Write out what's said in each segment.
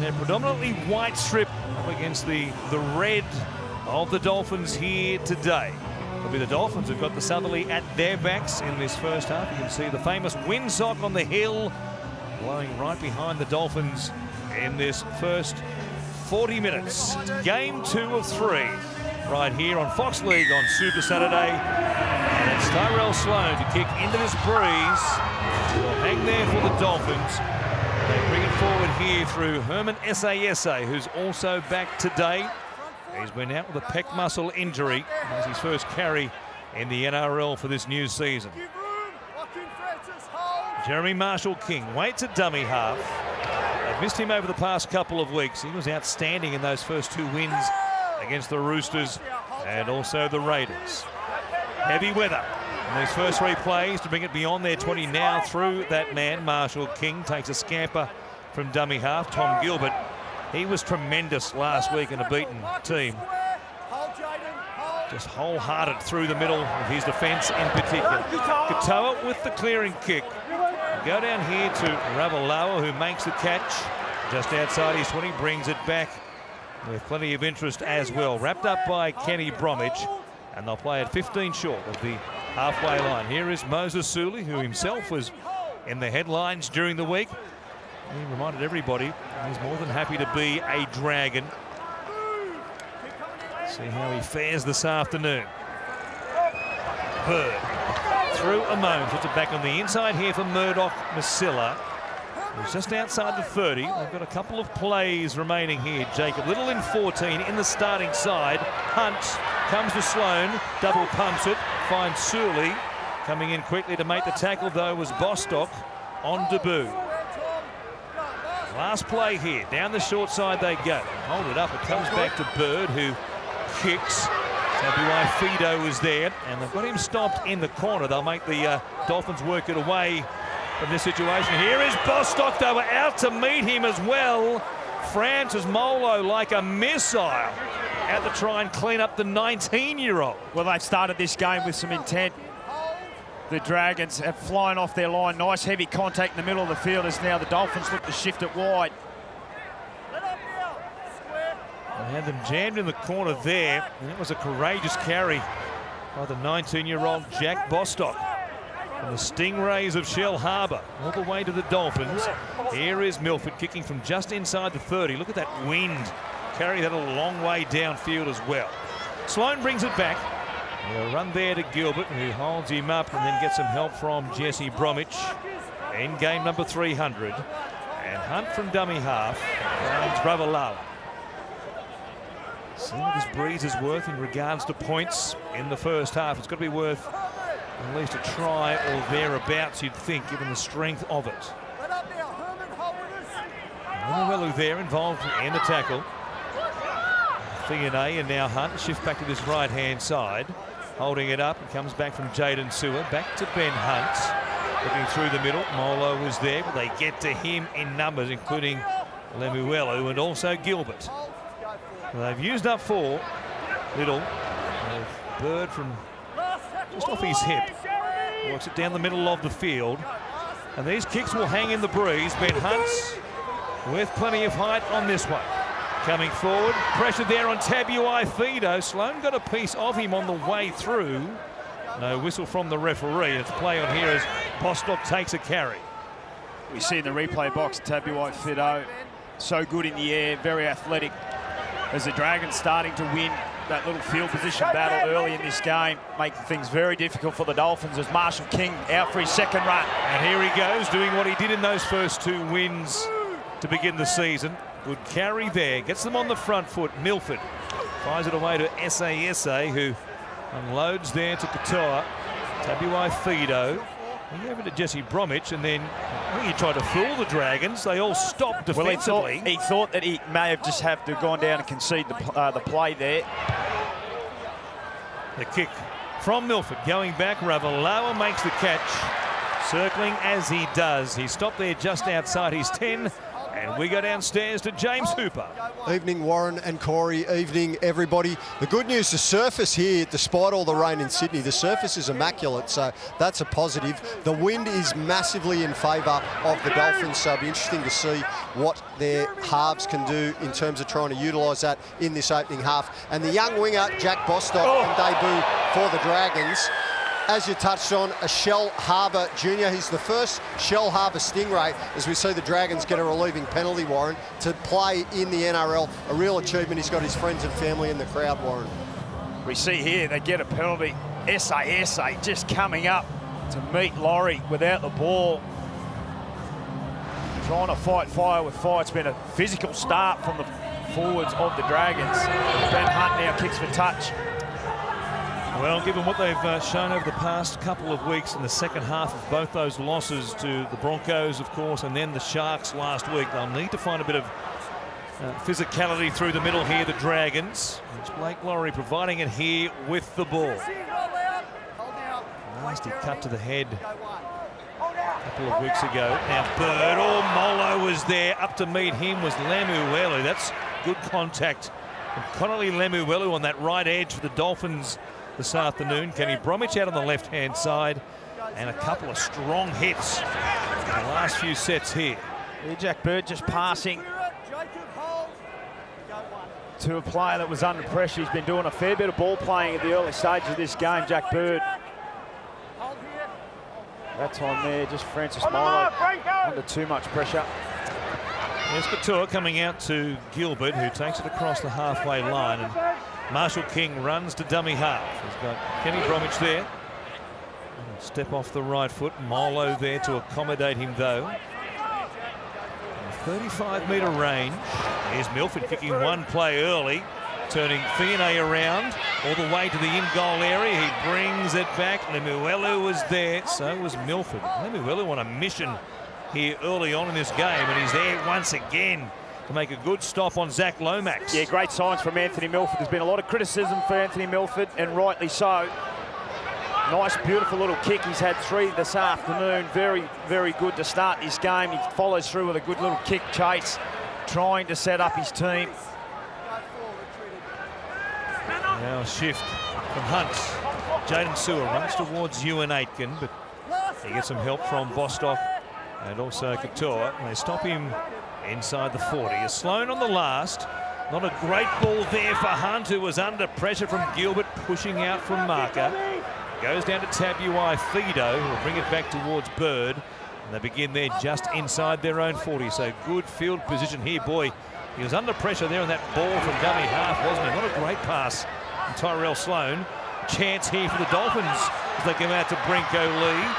They're predominantly white strip up against the red of the Dolphins here today. It'll be the Dolphins who've got the southerly at their backs in this first half. You can see the famous windsock on the hill blowing right behind the Dolphins in this first 40 minutes. Game 2 of 3 right here on Fox League on Super Saturday. And it's Tyrell Sloan to kick into this breeze. He'll hang there for the Dolphins. They bring it forward here through Herman Essa, who's also back today. He's been out with a pec muscle injury. That's his first carry in the NRL for this new season. Jeremy Marshall-King waits at dummy half. I've missed him over the past couple of weeks. He was outstanding in those first 2 wins against the Roosters and also the Raiders. Heavy weather in these first 3 plays to bring it beyond their 20 now through that man. Marshall-King takes a scamper from dummy half. Tom Gilbert, he was tremendous last week in a beaten team. Just wholehearted through the middle of his defence in particular. Katoa with the clearing kick. Go down here to Ravalawa, who makes the catch just outside his 20, brings it back with plenty of interest as well. Wrapped up by Kenny Bromwich, and they'll play at 15 short of the halfway line. Here is Moses Suli, who himself was in the headlines during the week. He reminded everybody he's more than happy to be a Dragon. See how he fares this afternoon. Bird through Amon, puts it back on the inside here for Murdoch Masilla. He's just outside the 30. They've got a couple of plays remaining here. Jacob Little in 14 in the starting side. Hunt comes to Sloan, double pumps it, finds Suli. Coming in quickly to make the tackle though was Bostock on debut. Last play here, down the short side they go. Hold it up, it comes back to Bird, who kicks. WI Fido is there, and they've got him stopped in the corner. They'll make the Dolphins work it away from this situation. Here is Bostock. They were out to meet him as well. Francis Molo like a missile out to try and clean up the 19-year-old. Well, they've started this game with some intent. The Dragons have flown off their line. Nice heavy contact in the middle of the field as now the Dolphins look to shift it wide. They had them jammed in the corner there, and it was a courageous carry by the 19-year-old Jack Bostock from the Stingrays of Shell Harbour all the way to the Dolphins. Here is Milford kicking from just inside the 30. Look at that wind. Carry that a long way downfield as well. Sloan brings it back. A run there to Gilbert, who holds him up and then gets some help from Jesse Bromwich in game number 300. And Hunt from dummy half finds Ravalawa. See what this breeze is worth in regards to points in the first half. It's got to be worth at least a try or thereabouts, you'd think, given the strength of it. Muluwelu there involved in the tackle. Fiona and now Hunt shift back to this right-hand side. Holding it up, it comes back from Jaden Sewer. Back to Ben Hunt. Looking through the middle. Molo was there, but they get to him in numbers, including Lemuelu and also Gilbert. They've used up 4. Little. Bird from just off his hip. Works it down the middle of the field. And these kicks will hang in the breeze. Ben Hunt's with plenty of height on this one. Coming forward. Pressure there on Tabuai Fido. Sloan got a piece of him on the way through. No whistle from the referee. It's play on here as Bostock takes a carry. We see in the replay box Tabuai Fido. So good in the air. Very athletic. As the Dragons starting to win that little field position battle early in this game, making things very difficult for the Dolphins as Marshall-King out for his second run. And here he goes, doing what he did in those first 2 wins to begin the season. Good carry there, gets them on the front foot. Milford fires it away to Essa, who unloads there to Katoa. Tabuai Fido. He gave it to Jesse Bromwich, and then he tried to fool the Dragons. They all stopped defensively. Well, he thought that he may have just have to gone down and concede the play there. The kick from Milford going back. Ravalawa makes the catch, circling as he does. He stopped there just outside his 10, And we go downstairs to James Hooper. Evening, Warren and Corey. Evening, everybody. The good news, the surface here, despite all the rain in Sydney, the surface is immaculate, so that's a positive. The wind is massively in favour of the Dolphins, so it'll be interesting to see what their halves can do in terms of trying to utilise that in this opening half. And the young winger, Jack Bostock, on debut for the Dragons. As you touched on, a Shell Harbour junior. He's the first Shell Harbour Stingray as we see the Dragons get a relieving penalty, Warren, to play in the NRL. A real achievement. He's got his friends and family in the crowd, Warren. We see here they get a penalty. SA just coming up to meet Laurie without the ball. Trying to fight fire with fire. It's been a physical start from the forwards of the Dragons. Ben Hunt now kicks for touch. Well, given what they've shown over the past couple of weeks in the second half of both those losses to the Broncos, of course, and then the Sharks last week, they'll need to find a bit of physicality through the middle here, the Dragons. It's Blake Laurie providing it here with the ball. Nasty cut to the head a couple of weeks ago. Now Bird, Molo was there. Up to meet him was Lemuelu. That's good contact from Connolly Lemuelu on that right edge for the Dolphins this afternoon. Kenny Bromwich out on the left-hand side, and a couple of strong hits in the last few sets here. Yeah, Jack Bird just passing to a player that was under pressure. He's been doing a fair bit of ball playing at the early stages of this game, Jack Bird. That time there, just Francis Molo under too much pressure. There's Couture coming out to Gilbert, who takes it across the halfway line, and Marshall King runs to dummy half. He's got Kenny Bromwich there. Step off the right foot. Molo there to accommodate him, though. 35-metre range. Here's Milford kicking one play early, turning Fionney around all the way to the in-goal area. He brings it back. Lemuelu was there, so was Milford. Lemuelu on a mission here early on in this game, and he's there once again to make a good stop on Zach Lomax. Yeah, great signs from Anthony Milford. There's been a lot of criticism for Anthony Milford, and rightly so. Nice, beautiful little kick. He's had 3 this afternoon. Very, very good to start this game. He follows through with a good little kick chase, trying to set up his team. Now a shift from Hunt. Jaden Sewer runs towards Ewan Aitken, but he gets some help from Bostock and also Couture. And they stop him inside the 40. A Sloan on the last. Not a great ball there for Hunt, who was under pressure from Gilbert, pushing out from marker. Goes down to Tabuai Fido, who will bring it back towards Bird. And they begin there just inside their own 40. So good field position here. Boy, he was under pressure there on that ball from dummy half, wasn't he? Not a great pass from Tyrell Sloan. Chance here for the Dolphins as they come out to Brinko Lee.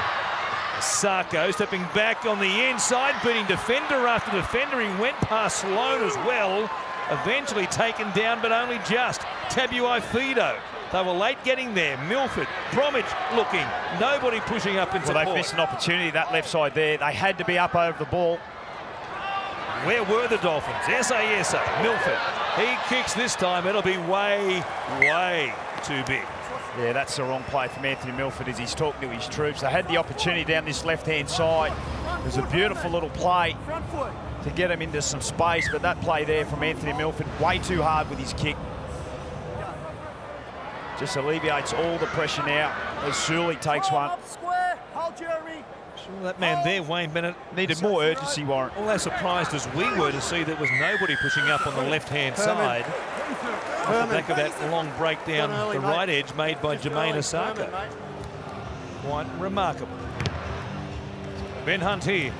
Sarko stepping back on the inside, beating defender after defender. He went past Sloan as well. Eventually taken down, but only just. Tabuai Fido. They were late getting there. Milford, Bromwich looking. Nobody pushing up into Well, they've missed an opportunity, that left side there. They had to be up over the ball. Where were the Dolphins? SA. Milford. He kicks this time. It'll be way, way too big. Yeah, that's the wrong play from Anthony Milford as he's talking to his troops. They had the opportunity down this left-hand side. It was a beautiful little play to get him into some space, but that play there from Anthony Milford, way too hard with his kick. Just alleviates all the pressure now as Sully takes one. Sure, that man there, Wayne Bennett, needed more urgency, Warren. All as surprised as we were to see there was nobody pushing up on the left-hand side. Off the back of that long break down the right edge made by Jermaine Asako. Quite remarkable. Ben Hunt here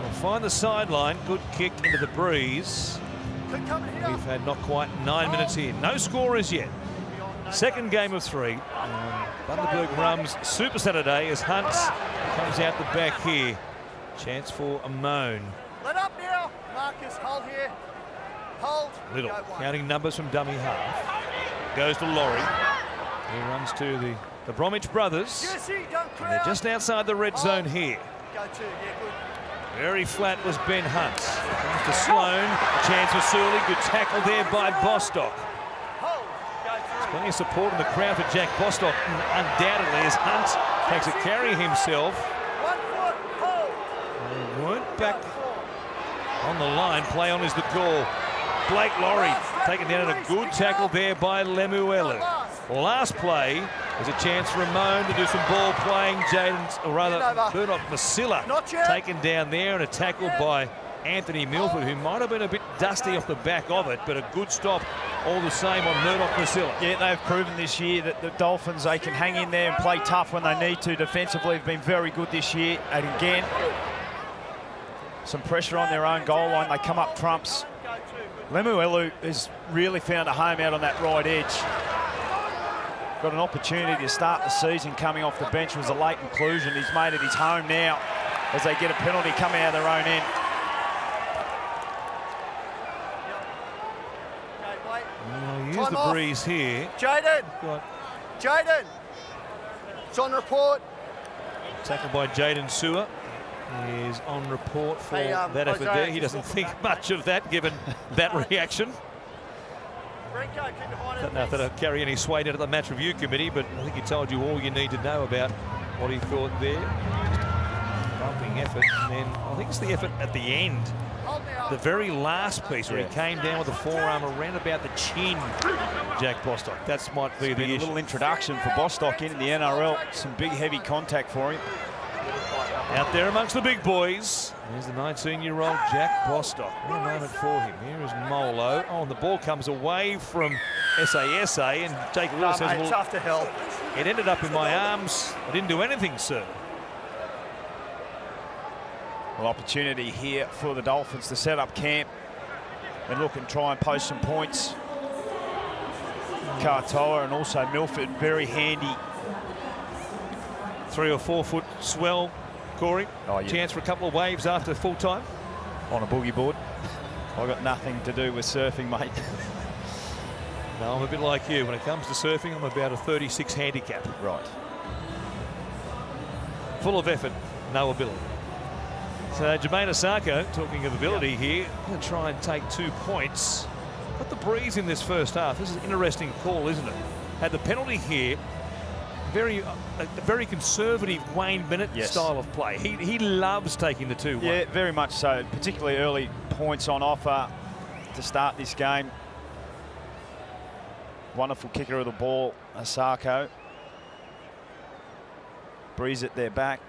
will find the sideline. Good kick into the breeze. We've had not quite 9 minutes here. No scorers yet. Second game of 3. Bundaberg Rum's Super Saturday as Hunt comes out the back here. Chance for a moan. Let up now, Marcus. Hold here. Hold. Little counting numbers from dummy half. Goes to Laurie. He runs to the Bromwich brothers. And they're just outside the red zone here. Go to, yeah, good. Very flat was Ben Hunt. Comes to Sloan. Chance for Surley. Good tackle there by Bostock. Plenty of support in the crowd for Jack Bostock, undoubtedly, as Hunt takes a carry himself. They weren't back on the line. Play on is the call. Blake Laurie taken down in a good tackle there by Lemuelu. Last play is a chance for Ramon to do some ball playing. Murdoch Masilla taken down there and a tackle by Anthony Milford, who might have been a bit dusty off the back of it, but a good stop all the same on Murdoch Masilla. Yeah, they've proven this year that the Dolphins, they can hang in there and play tough when they need to. Defensively, have been very good this year. And again, some pressure on their own goal line. They come up trumps. Lemuelu has really found a home out on that right edge. Got an opportunity to start the season coming off the bench. It was a late inclusion. He's made it his home now as they get a penalty coming out of their own end. Use the breeze here. Jaden! Jaden! It's on report. Tackled by Jaden Sewer. He is on report for that effort there. He doesn't think much of that, given that reaction. Don't know if that'll carry any sway down to the match review committee, but I think he told you all you need to know about what he thought there. Just a bumping effort, and then I think it's the effort at the end. The very last piece where he came down with the forearm around about the chin, Jack Bostock. That might be the issue. A little introduction for Bostock in the NRL. Some big, heavy contact for him. Out there amongst the big boys. There's the 19-year-old Jack Bostock. What a moment for him. Here is Molo. Oh, and the ball comes away from SASA, and Jake Lewis says, well, tough to help. It ended up in my arms. I didn't do anything, sir. Well, opportunity here for the Dolphins to set up camp and look and try and post some points. Katoa and also Milford, very handy. 3 or 4 foot swell, Corey. Oh, yeah. Chance for a couple of waves after full time. On a boogie board. I've got nothing to do with surfing, mate. No, I'm a bit like you. When it comes to surfing, I'm about a 36 handicap. Right. Full of effort, no ability. So Jermaine Asako, talking of ability here, going to try and take 2 points. Got the breeze in this first half. This is an interesting call, isn't it? Had the penalty here. A very conservative Wayne Bennett style of play. He loves taking the 2-1. Yeah, very much so. Particularly early points on offer to start this game. Wonderful kicker of the ball, Asako. Breeze at their back.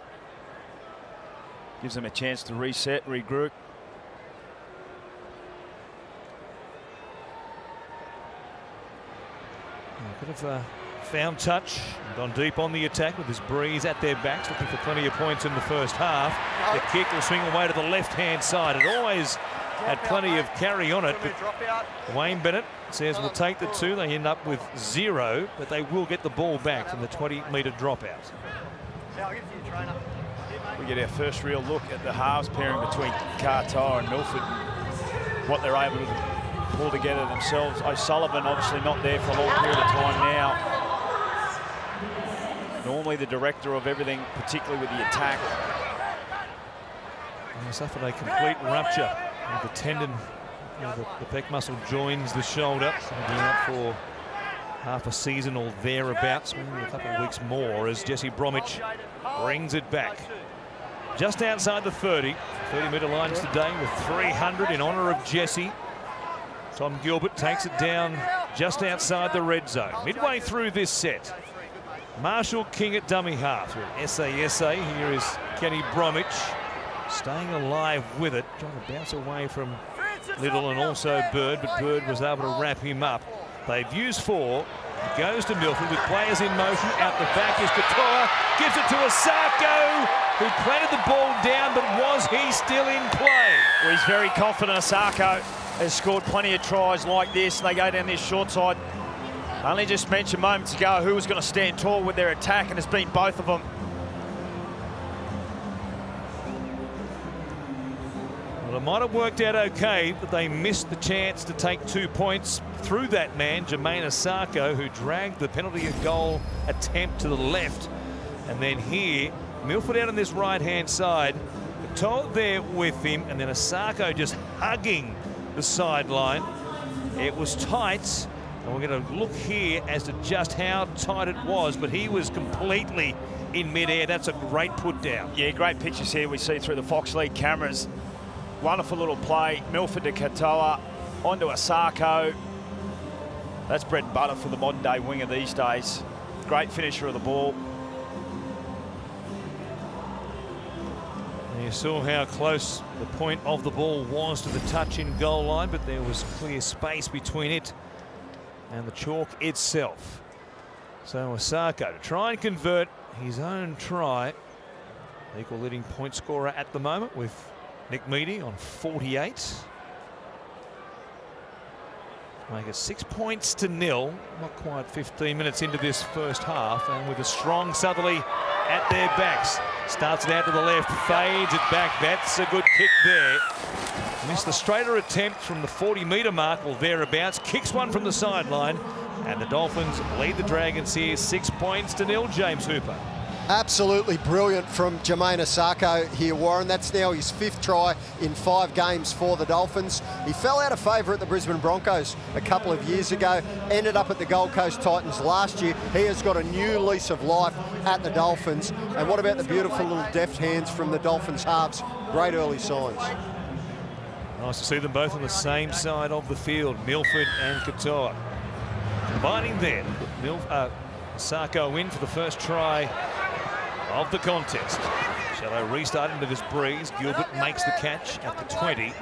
Gives them a chance to reset, regroup. A bit of a found touch, gone deep on the attack with this breeze at their backs, looking for plenty of points in the first half. The kick will swing away to the left-hand side. It always had plenty of carry on it, but Wayne Bennett says we'll take the 2. They end up with 0, but they will get the ball back from the 20-metre dropout. We get our first real look at the halves pairing between Katoa and Milford, what they're able to pull together themselves. O'Sullivan obviously not there for a long period of time now. Normally the director of everything, particularly with the attack. And he suffered a complete rupture of the tendon. The pec muscle joins the shoulder. He'll be out for half a season or thereabouts, maybe a couple of weeks more, as Jesse Bromwich brings it back. Just outside the 30-metre lines today with 300 in honour of Jesse. Tom Gilbert takes it down just outside the red zone. Midway through this set, Marshall King at dummy half with SASA. Here is Kenny Bromwich staying alive with it, trying to bounce away from Little and also Bird, but Bird was able to wrap him up. They've used 4. He goes to Milford with players in motion. Out the back is Katoa. Gives it to Asako, who planted the ball down, but was he still in play? Well, he's very confident. Asako has scored plenty of tries like this. They go down this short side. I only just mentioned moments ago who was going to stand tall with their attack, and it's been both of them. Well, it might have worked out okay, but they missed the chance to take 2 points through that man, Jermaine Asako, who dragged the penalty and goal attempt to the left. And then here, Milford out on this right-hand side, Katoa there with him, and then Asako just hugging the sideline. It was tight, and we're going to look here as to just how tight it was, but he was completely in midair. That's a great put down. Yeah, great pictures here we see through the Fox League cameras. Wonderful little play. Milford to Katoa, onto Asako. That's bread and butter for the modern day winger these days. Great finisher of the ball. And you saw how close the point of the ball was to the touch-in goal line, but there was clear space between it and the chalk itself. So Asako to try and convert his own try. Equal leading point scorer at the moment with Nick Meady on 48. Make it 6 points to 0. Not quite 15 minutes into this first half, and with a strong Southerly at their backs. Starts it out to the left, fades it back. That's a good kick there. Missed the straighter attempt from the 40-metre mark or thereabouts. Kicks one from the sideline, and the Dolphins lead the Dragons here 6 points to 0. James Hooper. Absolutely brilliant from Jermaine Asako here, Warren. That's now his 5th try in 5 games for the Dolphins. He fell out of favour at the Brisbane Broncos a couple of years ago, ended up at the Gold Coast Titans last year. He has got a new lease of life at the Dolphins. And what about the beautiful little deft hands from the Dolphins halves? Great early signs. Nice to see them both on the same side of the field, Milford and Katoa. Combining then, Asako in for the first try of the contest. Shallow restart into this breeze. Gilbert makes the catch at the 20.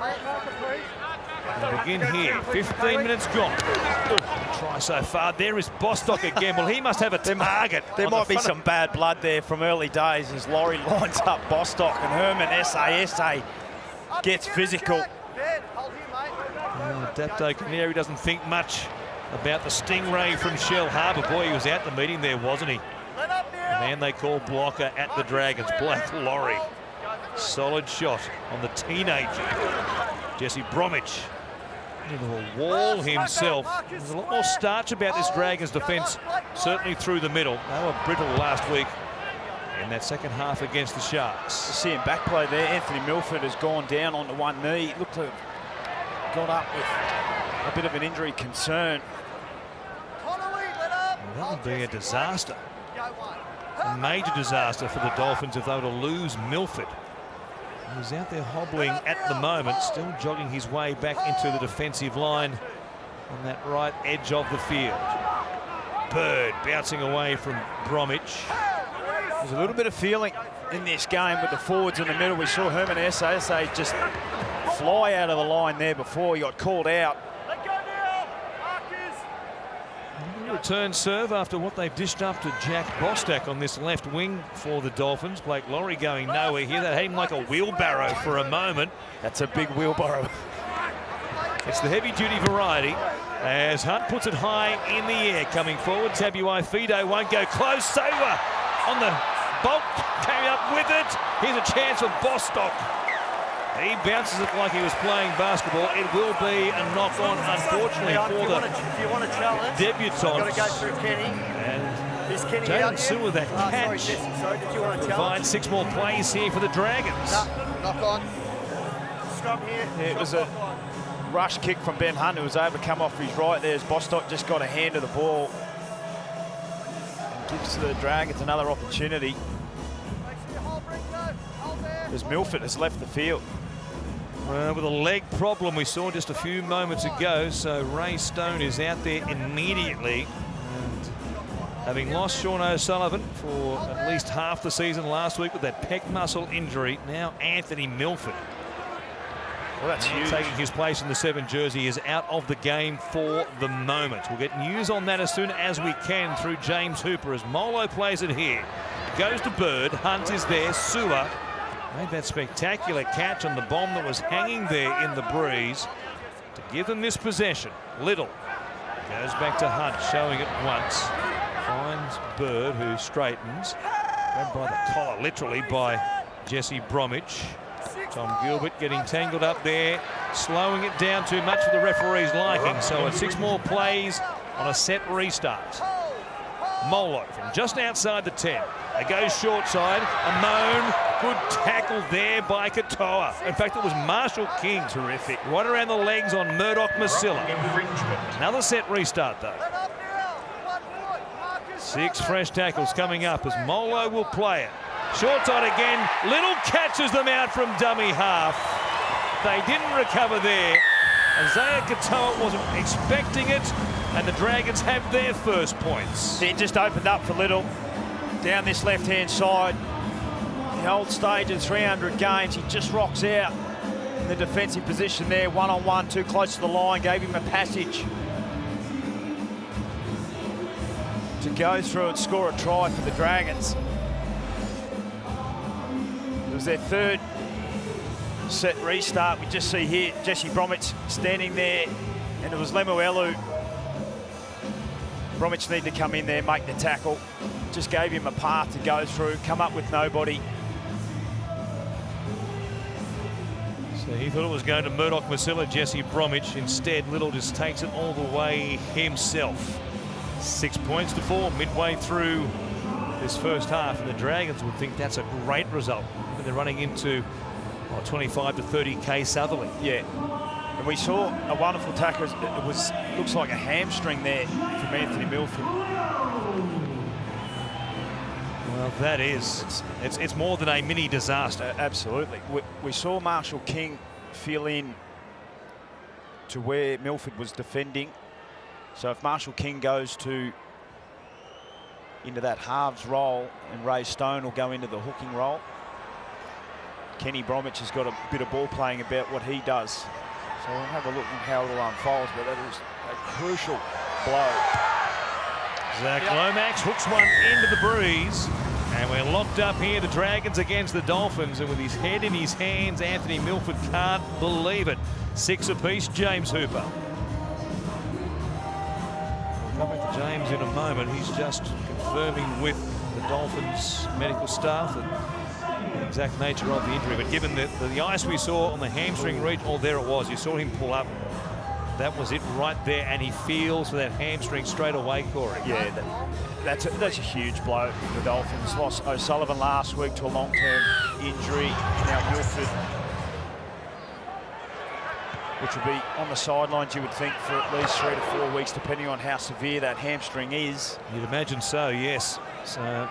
And again here, 15 minutes gone. Try so far. There is Bostock again. Well, he must have a target. There might be some bad blood there from early days as Laurie lines up Bostock and Herman SA gets physical. Dapto Canary doesn't think much about the stingray from Shell Harbour. Boy, he was out the meeting there, wasn't he? The man they call blocker at the Dragons, Blake Laurie. Solid shot on the teenager, Jesse Bromwich. Into a wall himself. There's a lot more starch about this Dragons defence, certainly through the middle. They were brittle last week in that second half against the Sharks. You see him back play there. Anthony Milford has gone down onto one knee. Looked to have got up with a bit of an injury concern. That would be a disaster. A major disaster for the Dolphins if they were to lose Milford. He's out there hobbling at the moment, still jogging his way back into the defensive line on that right edge of the field. Bird bouncing away from Bromwich. There's a little bit of feeling in this game with the forwards in the middle. We saw Herman SA just fly out of the line there before he got called out. Return serve after what they've dished up to Jack Bostock on this left wing for the Dolphins. Blake Laurie going nowhere here. That hit him like a wheelbarrow for a moment. That's a big wheelbarrow. It's the heavy-duty variety as Hunt puts it high in the air. Coming forward, Tabuai Fido won't go close. Sawa on the bolt, came up with it. Here's a chance for Bostock. He bounces it like he was playing basketball. It will be a knock-on, unfortunately, for the debutants. Go through Kenny. And Jalen Sewer, that catch, provides 6 more plays here for the Dragons. Knock on. Scrum here. Yeah, it was a rush kick from Ben Hunt who was able to come off his right there as Bostock just got a hand of the ball. And gives the Dragons another opportunity as Milford has left the field. With a leg problem we saw just a few moments ago, so Ray Stone is out there immediately. And having lost Sean O'Sullivan for at least half the season last week with that pec muscle injury, now Anthony Milford. Well, that's huge. Taking his place in the 7 jersey is out of the game for the moment. We'll get news on that as soon as we can through James Hooper as Molo plays it here. Goes to Bird, Hunt is there, Sewer made that spectacular catch on the bomb that was hanging there in the breeze to give them this possession. Little goes back to Hunt, showing it once. Finds Bird, who straightens. Grabbed by the collar, literally, by Jesse Bromwich. Tom Gilbert getting tangled up there, slowing it down too much for the referee's liking. So it's 6 more plays on a set restart. Molo from just outside the 10. It goes short side. A moan. Good tackle there by Katoa. In fact, it was Marshall King. Terrific. Right around the legs on Murdoch Masilla. Another set restart, though. 6 fresh tackles coming up as Molo will play it. Short side again. Little catches them out from dummy half. They didn't recover there. Isaiah Katoa wasn't expecting it, and the Dragons have their first points. It just opened up for Little down this left-hand side. The old stage of 300 games, he just rocks out in the defensive position there, one-on-one, too close to the line, gave him a passage to go through and score a try for the Dragons. It was their third set restart. We just see here Jesse Bromwich standing there, and it was Lemuelu. Bromwich needed to come in there, make the tackle. Just gave him a path to go through, come up with nobody. So he thought it was going to Murdoch-Masila, Jesse Bromwich. Instead, Little just takes it all the way himself. 6 points to 4 midway through this first half, and the Dragons would think that's a great result. But they're running into 25 to 30k Southerly. Yeah, and we saw a wonderful tackle. It looks like a hamstring there from Anthony Milford. Well, that is, it's more than a mini disaster. Absolutely. We saw Marshall King fill in to where Milford was defending. So if Marshall King goes into that halves role, and Ray Stone will go into the hooking role, Kenny Bromwich has got a bit of ball playing about what he does. So we'll have a look at how it all unfolds, but that is a crucial blow. Zach Lomax hooks one into the breeze, and we're locked up here, the Dragons against the Dolphins, and with his head in his hands, Anthony Milford can't believe it. 6 apiece, James Hooper. We'll come back to James in a moment. He's just confirming with the Dolphins medical staff that the exact nature of the injury, but given the ice we saw on the hamstring reach, there it was. You saw him pull up. That was it right there, and he feels for that hamstring straight away, Corey. Yeah, that's a huge blow for the Dolphins. Lost O'Sullivan last week to a long-term injury. Now Milford, which will be on the sidelines, you would think, for at least 3 to 4 weeks, depending on how severe that hamstring is. You'd imagine so, yes. So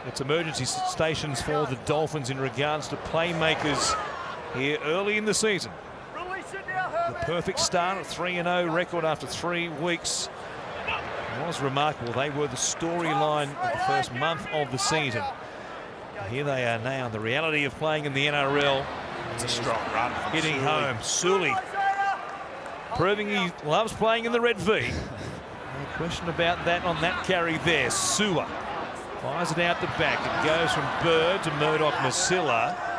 it's emergency stations for the Dolphins in regards to playmakers here early in the season. The perfect start, a 3-0 record after 3 weeks. It was remarkable. They were the storyline of the first month of the season. Here they are now, the reality of playing in the NRL. It's a strong run. Hitting home. Sully proving he loves playing in the red V. No question about that on that carry there. Sua fires it out the back. It goes from Bird to Murdoch-Masila.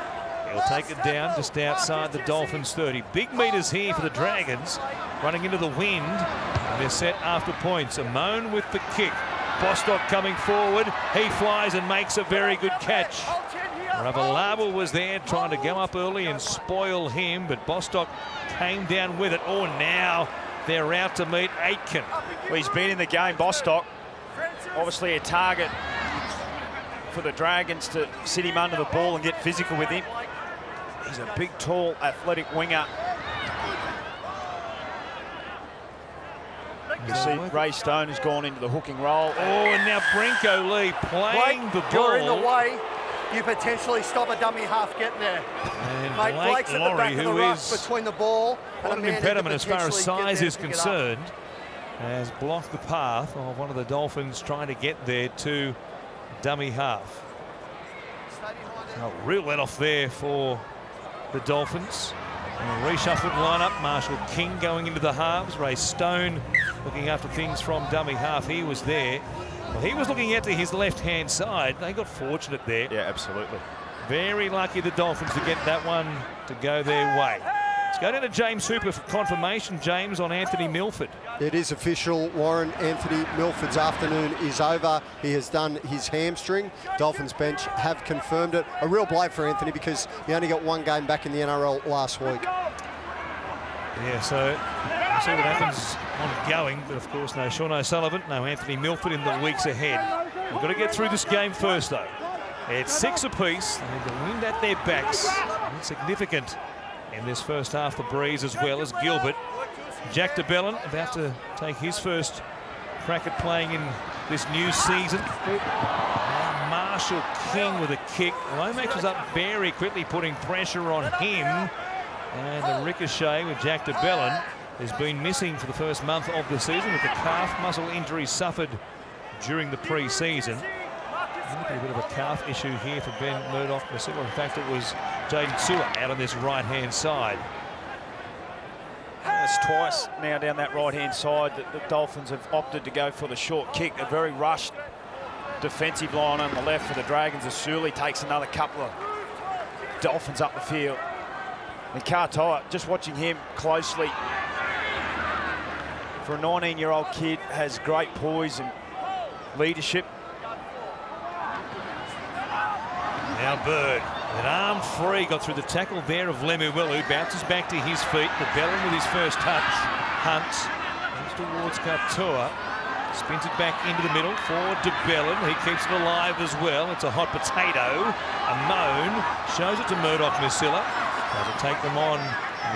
He'll take it down just outside the Dolphins 30. Big meters here for the Dragons, running into the wind. And they're set after points. Amon with the kick. Bostock coming forward. He flies and makes a very good catch. Ravalawa was there trying to go up early and spoil him, but Bostock came down with it. Oh, now they're out to meet Aitken. Well, he's been in the game, Bostock. Obviously a target for the Dragons to sit him under the ball and get physical with him. He's a big, tall, athletic winger. You see Ray Stone has gone into the hooking role. Oh, and now Brinko Lee playing the ball. You're in the way. You potentially stop a dummy half getting there. And Mate, Blake's at the back of the ruck between the ball and an impediment as far as size is concerned, has blocked the path of one of the Dolphins trying to get there to dummy half. A real let off there for the Dolphins. And a reshuffled lineup. Marshall King going into the halves. Ray Stone looking after things from dummy half. He was there. Well, he was looking out to his left-hand side. They got fortunate there. Yeah, absolutely. Very lucky the Dolphins to get that one to go their way. Let's go down to James Hooper for confirmation, James, on Anthony Milford. It is official, Warren. Anthony Milford's afternoon is over. He has done his hamstring. Dolphins bench have confirmed it. A real blow for Anthony because he only got 1 game back in the NRL last week. Yeah, so we'll see what happens ongoing. But of course, no Sean O'Sullivan, no Anthony Milford in the weeks ahead. We've got to get through this game first, though. It's 6 apiece. They have the wind at their backs. It's significant in this first half, the breeze as well as Gilbert. Jack DeBellin about to take his first crack at playing in this new season. Now Marshall King with a kick. Lomax was up very quickly, putting pressure on him. And the ricochet with Jack de Belin has been missing for the first month of the season with the calf muscle injury suffered during the pre-season. A bit of a calf issue here for Ben Murdoch-Masila. In fact, it was Jaden Sewer out on this right-hand side. That's twice now down that right-hand side that the Dolphins have opted to go for the short kick. A very rushed defensive line on the left for the Dragons. Asuli takes another couple of Dolphins up the field. And Katoa, just watching him closely, for a 19-year-old kid, has great poise and leadership. Now Bird, an arm free, got through the tackle there of Lemuelu, bounces back to his feet. De Belin with his first touch. Hunt moves towards Katoa, spins it back into the middle for De Belin. He keeps it alive as well. It's a hot potato. A moan, shows it to Murdoch-Masila. Tries to take them on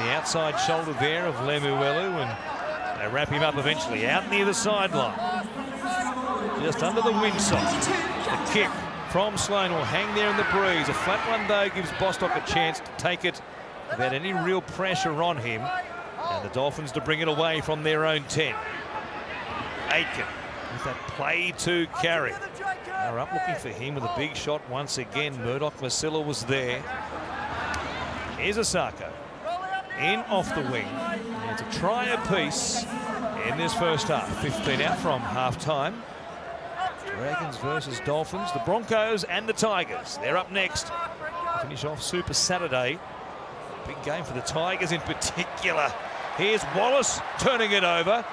the outside shoulder there of Lemuelu, and they wrap him up eventually out near the sideline. Just under the windsock. The kick from Sloan will hang there in the breeze. A flat one, though, gives Bostock a chance to take it without any real pressure on him. And the Dolphins to bring it away from their own 10. Aitken with that play to carry. They're up looking for him with a big shot once again. Murdoch-Masila was there. Here's Osako in off the wing. And it's a try apiece in this first half. 15 out from half-time. Dragons versus Dolphins, the Broncos and the Tigers. They're up next to finish off Super Saturday. Big game for the Tigers in particular. Here's Wallace turning it over.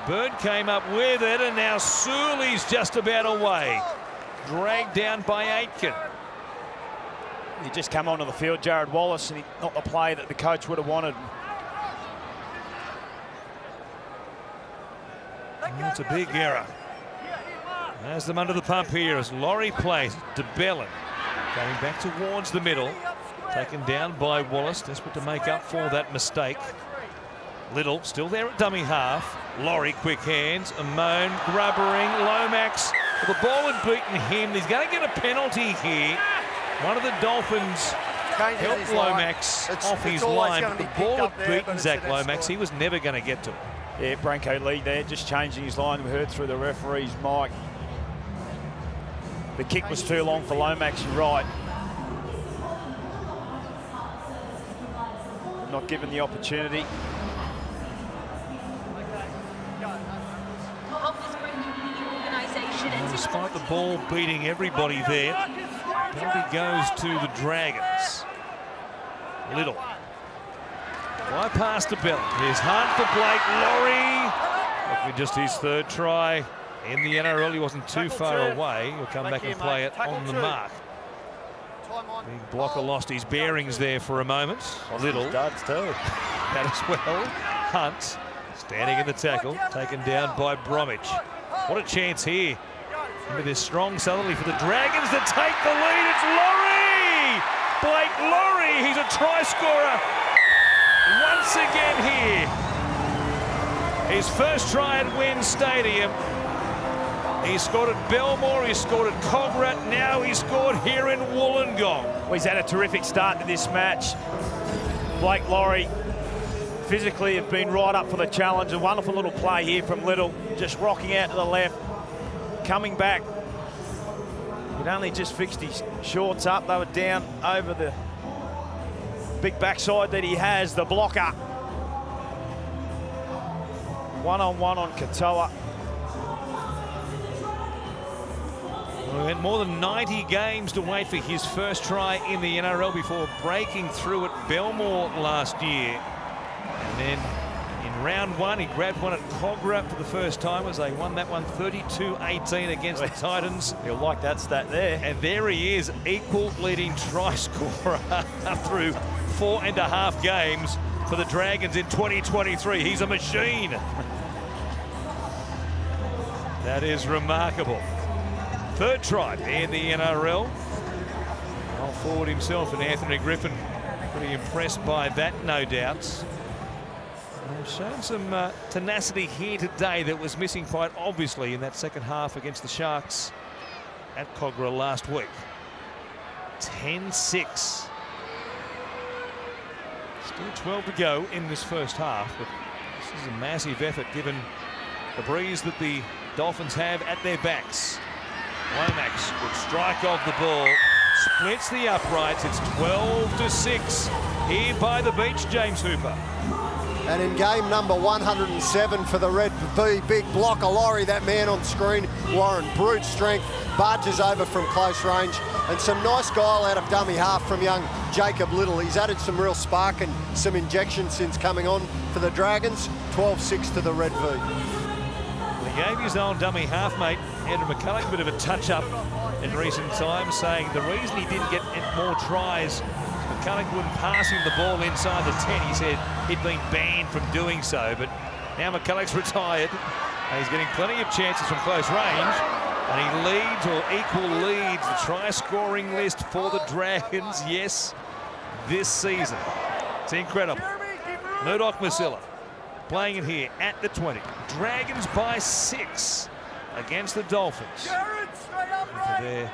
Bird came up with it, and now Sully's just about away. Dragged down by Aitken. He just come onto the field, Jared Wallace, and not the play that the coach would have wanted. It's a big error. Has them under the pump here as Laurie plays. De Belin going back towards the middle. Taken down by Wallace, desperate to make up for that mistake. Little still there at dummy half. Laurie, quick hands. Amon grubbering. Lomax. Well, the ball had beaten him. He's going to get a penalty here. One of the Dolphins helped Lomax off his line, but the ball had beaten Zach Lomax. He was never going to get to him. Yeah, Branko Lee there, just changing his line. We heard through the referee's mic. The kick was too long for Lomax, you're right. Not given the opportunity. And despite the ball beating everybody there, penalty goes to the Dragons. Little. Why pass to Bell? Here's Hunt for Blake Laurie. Looking just his third try in the NRL. He wasn't too far away. He'll come back and play it on the mark. Big blocker lost his bearings there for a moment. Little. Duds too. That as well. Hunt standing in the tackle, taken down by Bromwich. What a chance here. Into this strong southerly for the Dragons to take the lead. It's Laurie! Blake Laurie, he's a try scorer once again here. His first try at Wynn Stadium. He scored at Belmore, he scored at Cogra, now he scored here in Wollongong. Well, he's had a terrific start to this match. Blake Laurie physically have been right up for the challenge. A wonderful little play here from Little, just rocking out to the left, coming back. He'd only just fixed his shorts up. They were down over the big backside that he has, the blocker. One-on-one on Katoa. We had more than 90 games to wait for his first try in the NRL before breaking through at Belmore last year. And then in round one, he grabbed one at Cogra for the first time as they won that one 32-18 against the Titans. You'll like that stat there. And there he is, equal leading try scorer through 4.5 games for the Dragons in 2023. He's a machine. That is remarkable. Third try in the NRL. Well forward himself, and Anthony Griffin pretty impressed by that, no doubts. They've shown some tenacity here today that was missing quite obviously in that second half against the Sharks at Cogra last week. 10-6. Still 12 to go in this first half, but this is a massive effort given the breeze that the Dolphins have at their backs. Lomax would strike off the ball, splits the uprights. It's 12-6 here by the beach, James Hooper. And in game number 107 for the Red V, big block of Laurie, that man on screen, Warren, brute strength, barges over from close range, and some nice guile out of dummy half from young Jacob Little. He's added some real spark and some injection since coming on for the Dragons. 12-6 to the Red V. He gave his old dummy half mate, Andrew McCulloch, a bit of a touch-up in recent times, saying the reason he didn't get more tries, McCulloch wouldn't pass him the ball inside the 10. He said he'd been banned from doing so, but now McCulloch's retired, and he's getting plenty of chances from close range, and he leads or equal leads the try-scoring list for the Dragons, yes, this season. It's incredible. Murdoch-Masila playing it here at the 20. Dragons by 6 against the Dolphins. For their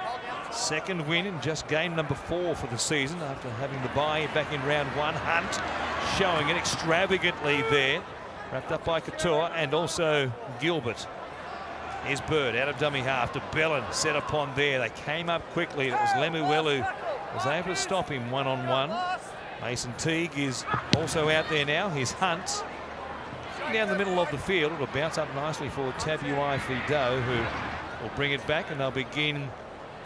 second win in just game number 4 for the season after having the bye back in round 1. Hunt showing it extravagantly there. Wrapped up by Katoa and also Gilbert. Here's Bird out of dummy half to Bellin, set upon there. They came up quickly. It was Lemuelu was able to stop him one-on-one. Mason Teague is also out there now. Here's Hunt. Down the middle of the field, it'll bounce up nicely for Tabuai Fido, who will bring it back, and they'll begin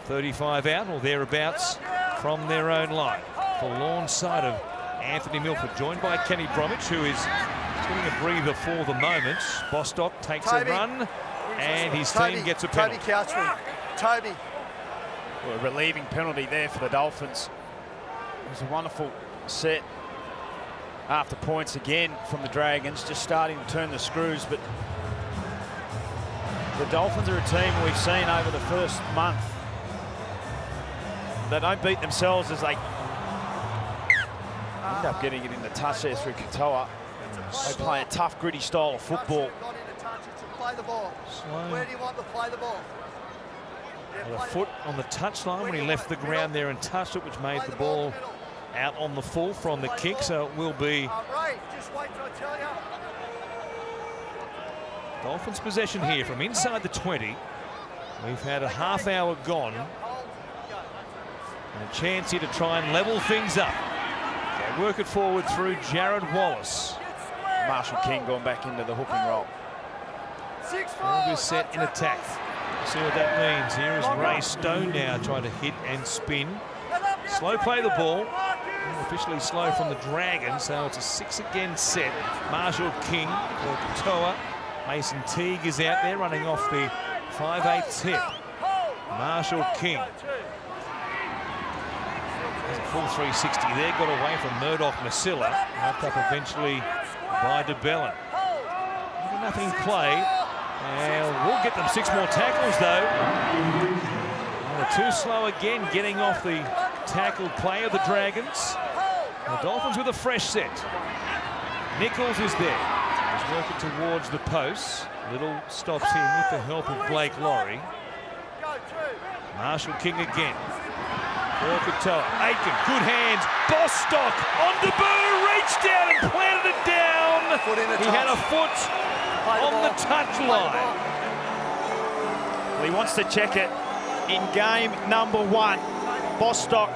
35 out or thereabouts from their own line. Forlorn side of Anthony Milford, joined by Kenny Bromwich, who is getting a breather for the moment. Bostock takes a run, and his team gets a penalty. Toby. Well, a relieving penalty there for the Dolphins. It was a wonderful set. After points again from the Dragons, just starting to turn the screws, but the Dolphins are a team we've seen over the first month. They don't beat themselves as they end up getting it in the touch there through Katoa. They play a tough, gritty style of football. Where do you want to play the ball? With a foot on the touchline when he left the ground there and touched it, which made the ball out on the full from the kick, so it will be Dolphins possession here from inside the 20. We've had a half hour gone and a chance here to try and level things up. They work it forward through Jared Wallace. Marshall King going back into the hooking role. We're set in attack. See what that means. Here is Ray Stone now trying to hit and spin. Slow play the ball. Officially slow from the Dragons, so it's a 6 again set. Marshall King for Katoa. Mason Teague is out there running off the 5/8 hip. Marshall King. There's a full 360 there, got away from Murdoch-Masila. Wrapped up eventually by DeBellin. Nothing in play. And we'll get them 6 more tackles though. And they're too slow again, getting off the tackle play of the Dragons. The Dolphins with a fresh set. Nichols is there. He's working towards the posts. Little stops him with the help of Blake Laurie. Marshall King again. For Katoa. Aiken, good hands. Bostock on debut, reached down and planted it down. He had a foot on the touch line. Well, he wants to check it in game number 1. Bostock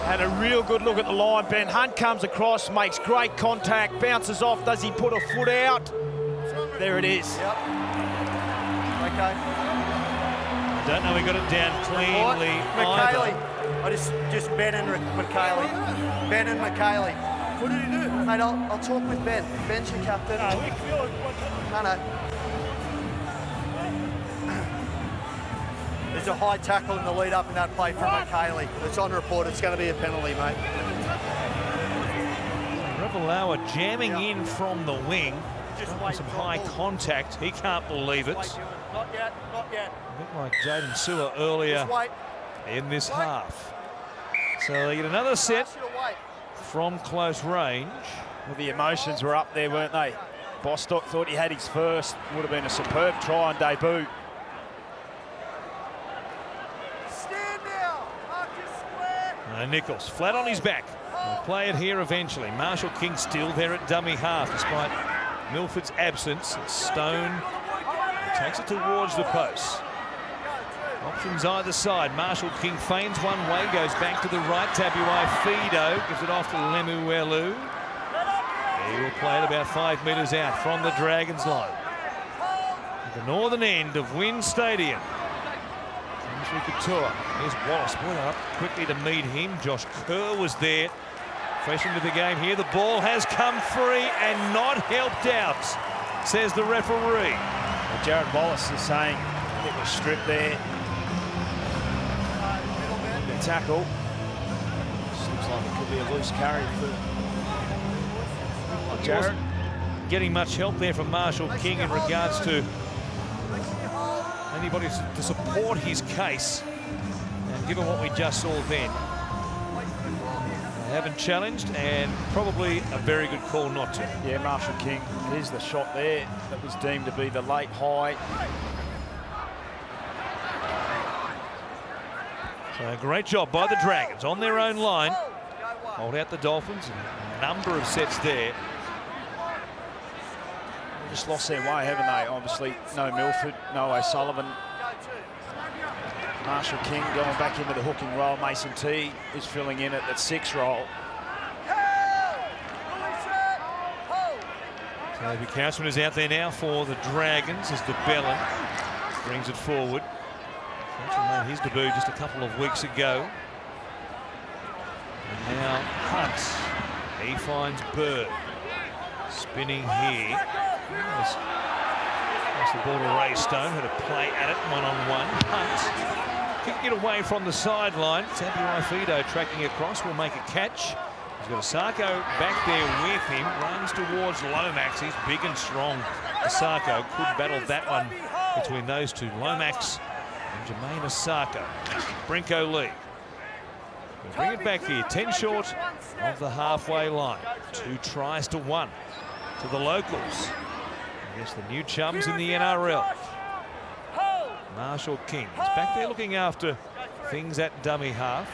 had a real good look at the line. Ben Hunt comes across, makes great contact, bounces off. Does he put a foot out? There it is. Yep. Okay. I don't know, he got it down cleanly. McKaylee. Just Ben and McKaylee. Ben and McKaylee. What did he do? Mate, I'll talk with Ben. Ben's your captain. No. There's a high tackle in the lead up in that play from McKaylee. It's on report. It's going to be a penalty, mate. Ravalawa jamming in from the wing. Some high contact. He can't believe it. Not yet. A bit like Jaden Sewer earlier in this half. So they get another set from close range. Well, the emotions were up there, weren't they? Bostock thought he had his first. Would have been a superb try on debut. Nichols flat on his back. He'll play it here eventually. Marshall King still there at dummy half despite Milford's absence. Stone takes it towards the post. Options either side. Marshall King feigns one way, goes back to the right. Tabuai Fido gives it off to Lemuelu. He will play it about 5 metres out from the Dragons line. At the northern end of Wynn Stadium. Couture. Here's Wallace. Well up quickly to meet him. Josh Kerr was there. Fresh into the game here. The ball has come free and not helped out, says the referee. Well, Jared Wallace is saying it was stripped there. The tackle. This looks like it could be a loose carry for Jared. Getting much help there from Marshall King in regards to anybody to support his case. And given what we just saw then, they haven't challenged, and probably a very good call not to. Yeah, Marshall King. Here's the shot there that was deemed to be the late high. So great job by the Dragons on their own line. Hold out the Dolphins. A number of sets there. Just lost their way, haven't they? Obviously, no Milford, no O'Sullivan. Marshall King going back into the hooking role. Mason T is filling in at that 6 role. Toby Couchman is out there now for the Dragons as DeBellin brings it forward. Couchman made his debut just a couple of weeks ago. And now Hunt. He finds Bird. Spinning here. That's the ball to Ray Stone, had a play at it, one-on-one. Hunt kicked it away from the sideline. Tabuai Fido tracking across, will make a catch. He's got Asako back there with him, runs towards Lomax. He's big and strong. Asako could battle that one between those two, Lomax and Jermaine Asako. Brinko Lee. We'll bring it back here, 10 short of the halfway line. 2 tries to 1 to the locals. I guess the new chums in the NRL. Marshall King is back there looking after things at dummy half.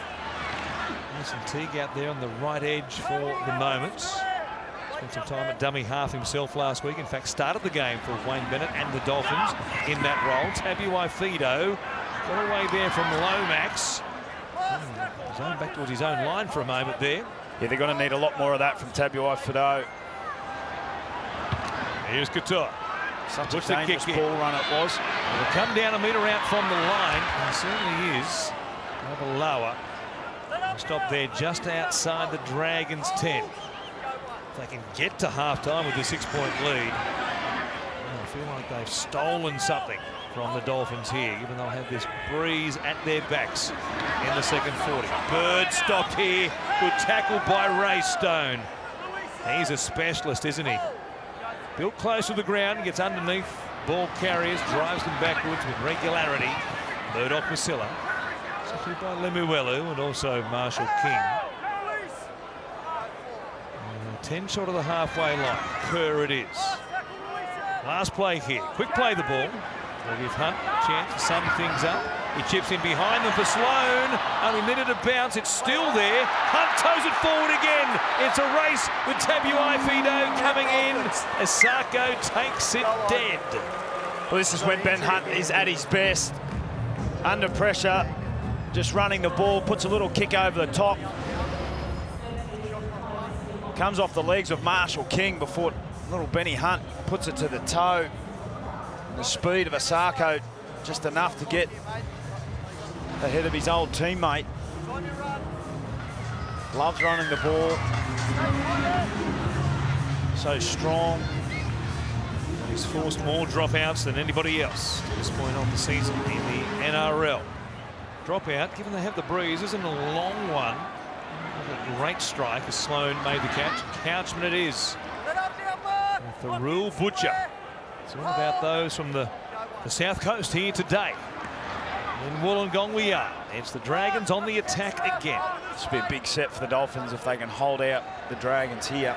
Mason Teague out there on the right edge for the moment. Spent some time at dummy half himself last week. In fact, started the game for Wayne Bennett and the Dolphins in that role. Tabuai Fido got away there from Lomax. Zone back towards his own line for a moment there. Yeah, they're going to need a lot more of that from Tabuai Fido. Here's Couture. Such a dangerous ball run it was. It'll come down a metre out from the line. It certainly is. Rather lower. Stop there just outside the Dragons' 10. If they can get to half-time with a 6-point lead, I feel like they've stolen something from the Dolphins here, even though they'll have this breeze at their backs in the second 40. Bird stopped here. Good tackle by Ray Stone. He's a specialist, isn't he? Built close to the ground, gets underneath ball carriers, drives them backwards with regularity. Murdoch Masilla. Seconded by Lemuelu and also Marshall King. 10 short of the halfway line. Kerr it is. Last play here. Quick play the ball. They'll give Hunt a chance to sum things up. He chips in behind them for Sloan. Only a minute to bounce. It's still there. Hunt toes it forward again. It's a race with Tabuai Fido coming in. Asako takes it dead. Well, this is when Ben Hunt is at his best. Under pressure, just running the ball, puts a little kick over the top. Comes off the legs of Marshall King before little Benny Hunt puts it to the toe. And the speed of Asako just enough to get ahead of his old teammate. Loves running the ball. So strong. He's forced more dropouts than anybody else at this point of the season in the NRL. Dropout, given they have the breeze, isn't a long one. A great strike as Sloan made the catch. Couchman it is. The Rule Butcher. It's all about those from the South Coast here today. In Wollongong we are. It's the Dragons on the attack again. This will be a big set for the Dolphins if they can hold out the Dragons here.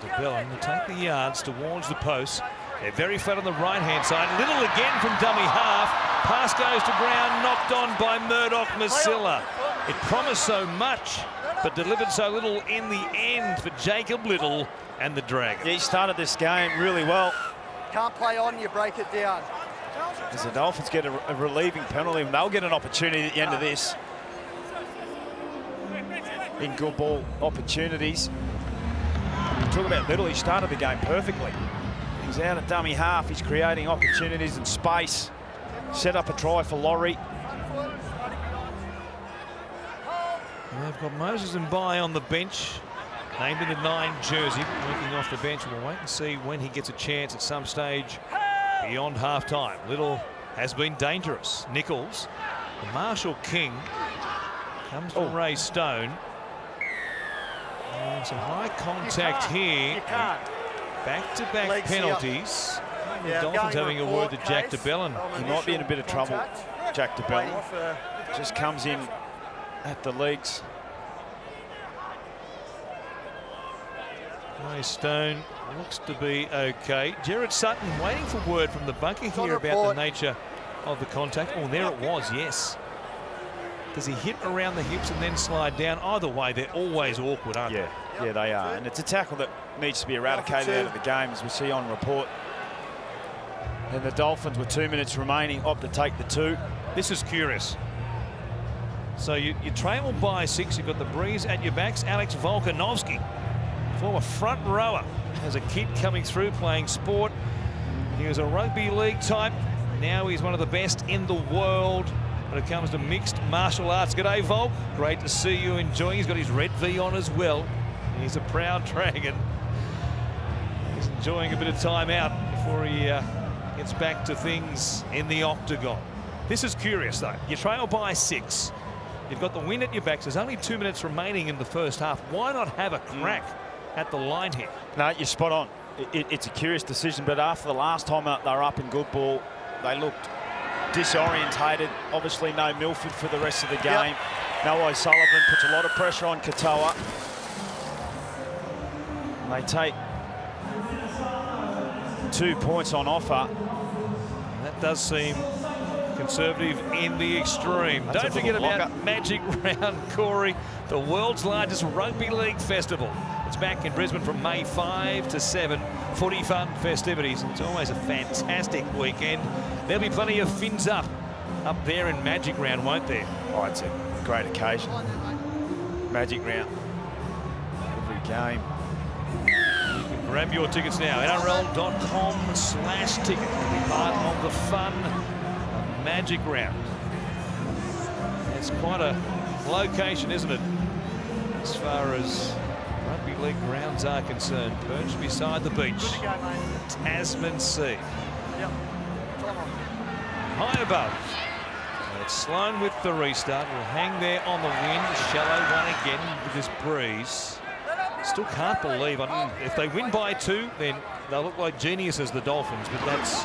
DeBellin will take the yards towards the post. They're very flat on the right-hand side. Little again from dummy half. Pass goes to ground, knocked on by Murdoch-Masila. It promised so much, but delivered so little in the end for Jacob Little and the Dragons. Yeah, he started this game really well. Can't play on, you break it down. As the Dolphins get a relieving penalty, and they'll get an opportunity at the end of this. In good ball opportunities. Talk about Little, he started the game perfectly. He's out at dummy half, he's creating opportunities and space. Set up a try for Laurie. And they've got Moses and Bai on the bench, named in the 9 jersey, working off the bench. We'll wait and see when he gets a chance at some stage beyond half-time. Little has been dangerous. Nichols, the Marshall King, comes from Ray Stone. And some high contact here. Back-to-back penalties. The Dolphins having a word to Jack de Belin. He might be in a bit of trouble, Jack de Belin. Just comes in at the legs. Ray Stone looks to be okay. Jared Sutton waiting for word from the bunker here about the nature of the contact. Oh, there it was, yes. Does he hit around the hips and then slide down? Either way, they're always awkward, aren't they? Yeah, they are. And it's a tackle that needs to be eradicated out of the game, as we see on report. And the Dolphins, with 2 minutes remaining, opt to take the 2. This is curious. So you trail by 6. You've got the breeze at your backs. Alex Volkanovski, former front rower, has a kid coming through playing sport. He was a rugby league type. Now he's one of the best in the world when it comes to mixed martial arts. G'day, Volk. Great to see you enjoying. He's got his red V on as well. He's a proud Dragon. He's enjoying a bit of time out before he gets back to things in the octagon. This is curious, though. You trail by 6. You've got the wind at your backs. There's only 2 minutes remaining in the first half. Why not have a crack at the line here? No, you're spot on. It's a curious decision, but after the last time they were up in good ball, they looked disorientated. Obviously no Milford for the rest of the game. No O'Sullivan, puts a lot of pressure on Katoa. They take 2 points on offer. That does seem conservative in the extreme. That's Don't forget about Magic Round, Corey, the world's largest rugby league festival. It's back in Brisbane from May 5 to 7. Footy fun festivities. It's always a fantastic weekend. There'll be plenty of fins up there in Magic Round, won't there? Oh, it's a great occasion. Magic Round. Every game. You can grab your tickets now. NRL.com/ticket. Be part of the fun of Magic Round. It's quite a location, isn't it, as far as rugby league grounds are concerned? Perched beside the beach, the Tasman Sea. High above. It's Sloan with the restart. Will hang there on the wind. A shallow one again with this breeze. Still can't believe. If they win by 2, then they'll look like geniuses, the Dolphins. But that's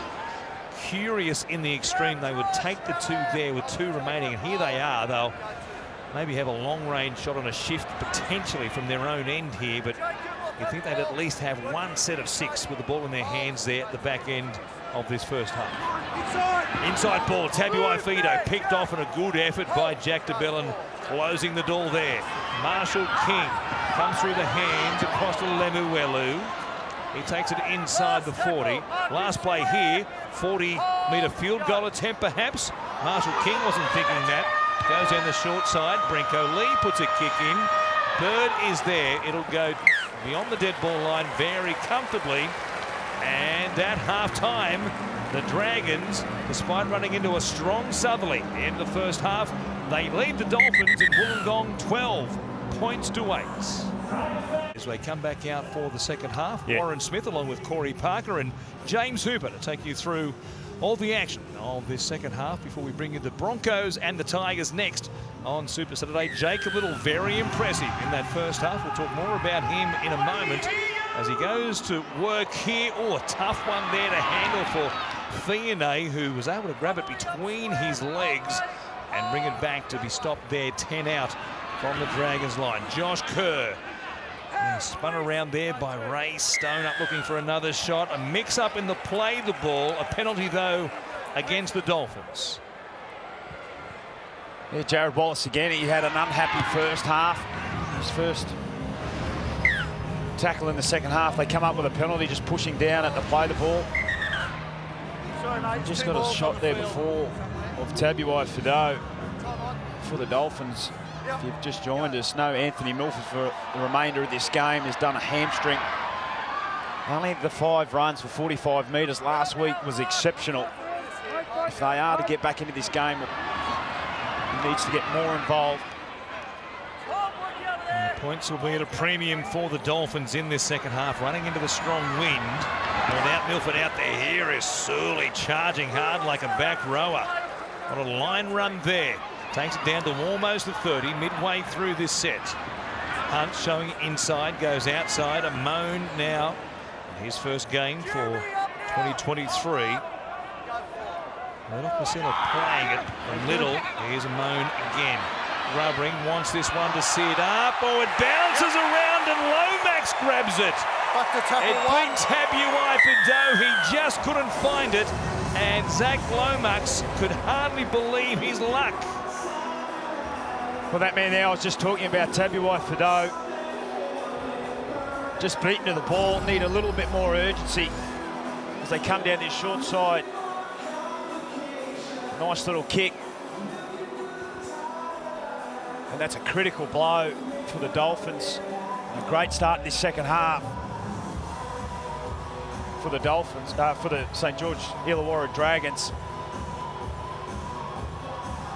curious in the extreme. They would take the 2 there with 2 remaining, and here they are. They'll maybe have a long-range shot on a shift potentially from their own end here, but you think they'd at least have 1 set of 6 with the ball in their hands there at the back end of this first half. Inside ball, Tabuai-Fidow picked off, and a good effort by Jack de Belin, closing the door there. Marshall King comes through the hands across to Lemuelu. He takes it inside the 40. Last play here, 40-metre field goal attempt perhaps. Marshall King wasn't thinking that. Goes down the short side. Brenko Lee puts a kick in. Bird is there. It'll go beyond the dead ball line very comfortably. And at half-time, the Dragons, despite running into a strong southerly in the first half, they lead the Dolphins in Wollongong 12 points to 8. As they come back out for the second half, Warren Smith along with Corey Parker and James Hooper to take you through all the action of this second half before we bring you the Broncos and the Tigers next on Super Saturday. Jacob Little, very impressive in that first half. We'll talk more about him in a moment as he goes to work here. Oh, a tough one there to handle for Fione, who was able to grab it between his legs and bring it back to be stopped there, 10 out from the Dragons line. Josh Kerr spun around there by Ray Stone, up looking for another shot. A mix-up in the play the ball. A penalty, though, against the Dolphins. Yeah, Jared Wallace again. He had an unhappy first half. His first tackle in the second half. They come up with a penalty, just pushing down at the play the ball. Sorry, mate. Just got a shot there before of Tabuai Fido for the Dolphins. If you've just joined us, no Anthony Milford for the remainder of this game. Has done a hamstring. Only the 5 runs for 45 metres last week was exceptional. If they are to get back into this game, he needs to get more involved. And points will be at a premium for the Dolphins in this second half, running into the strong wind. Without Milford out there, here is Surley charging hard like a back rower. On a line run there. Takes it down to almost the 30, midway through this set. Hunt showing inside, goes outside. A Moan now. His first game for 2023. Little Priscilla playing it a little. Here's a Moan again. Rubbering, wants this one to sit up. Oh, it bounces around and Lomax grabs it. It beat Tabuai Fido. He just couldn't find it. And Zach Lomax could hardly believe his luck. Well, that man there I was just talking about, Tabuai Fido. Just beaten to the ball, need a little bit more urgency as they come down this short side. Nice little kick. And that's a critical blow for the Dolphins. A great start in this second half for the Dolphins, for the St. George Illawarra Dragons.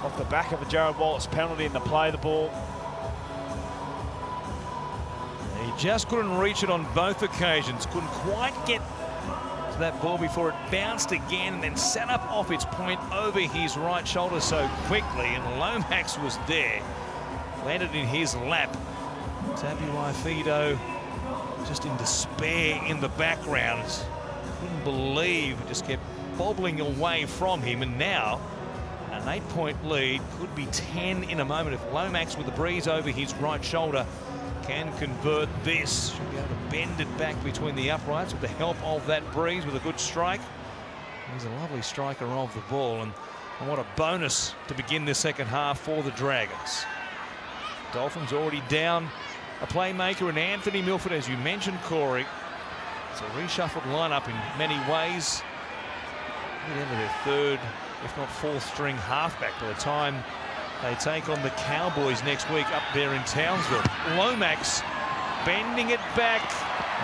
Off the back of a Jared Wallace penalty in the play the ball. He just couldn't reach it on both occasions. Couldn't quite get to that ball before it bounced again and then sat up off its point over his right shoulder so quickly. And Lomax was there. Landed in his lap. Tabuai Fido just in despair in the background. Couldn't believe it just kept bobbling away from him. And now an 8-point lead, could be 10 in a moment if Lomax with the breeze over his right shoulder can convert this. Should be able to bend it back between the uprights with the help of that breeze with a good strike. He's a lovely striker of the ball, and what a bonus to begin this second half for the Dragons. Dolphins already down a playmaker in Anthony Milford, as you mentioned, Corey. It's a reshuffled lineup in many ways. At the end of their third, if not fourth string halfback by the time they take on the Cowboys next week up there in Townsville. Lomax bending it back.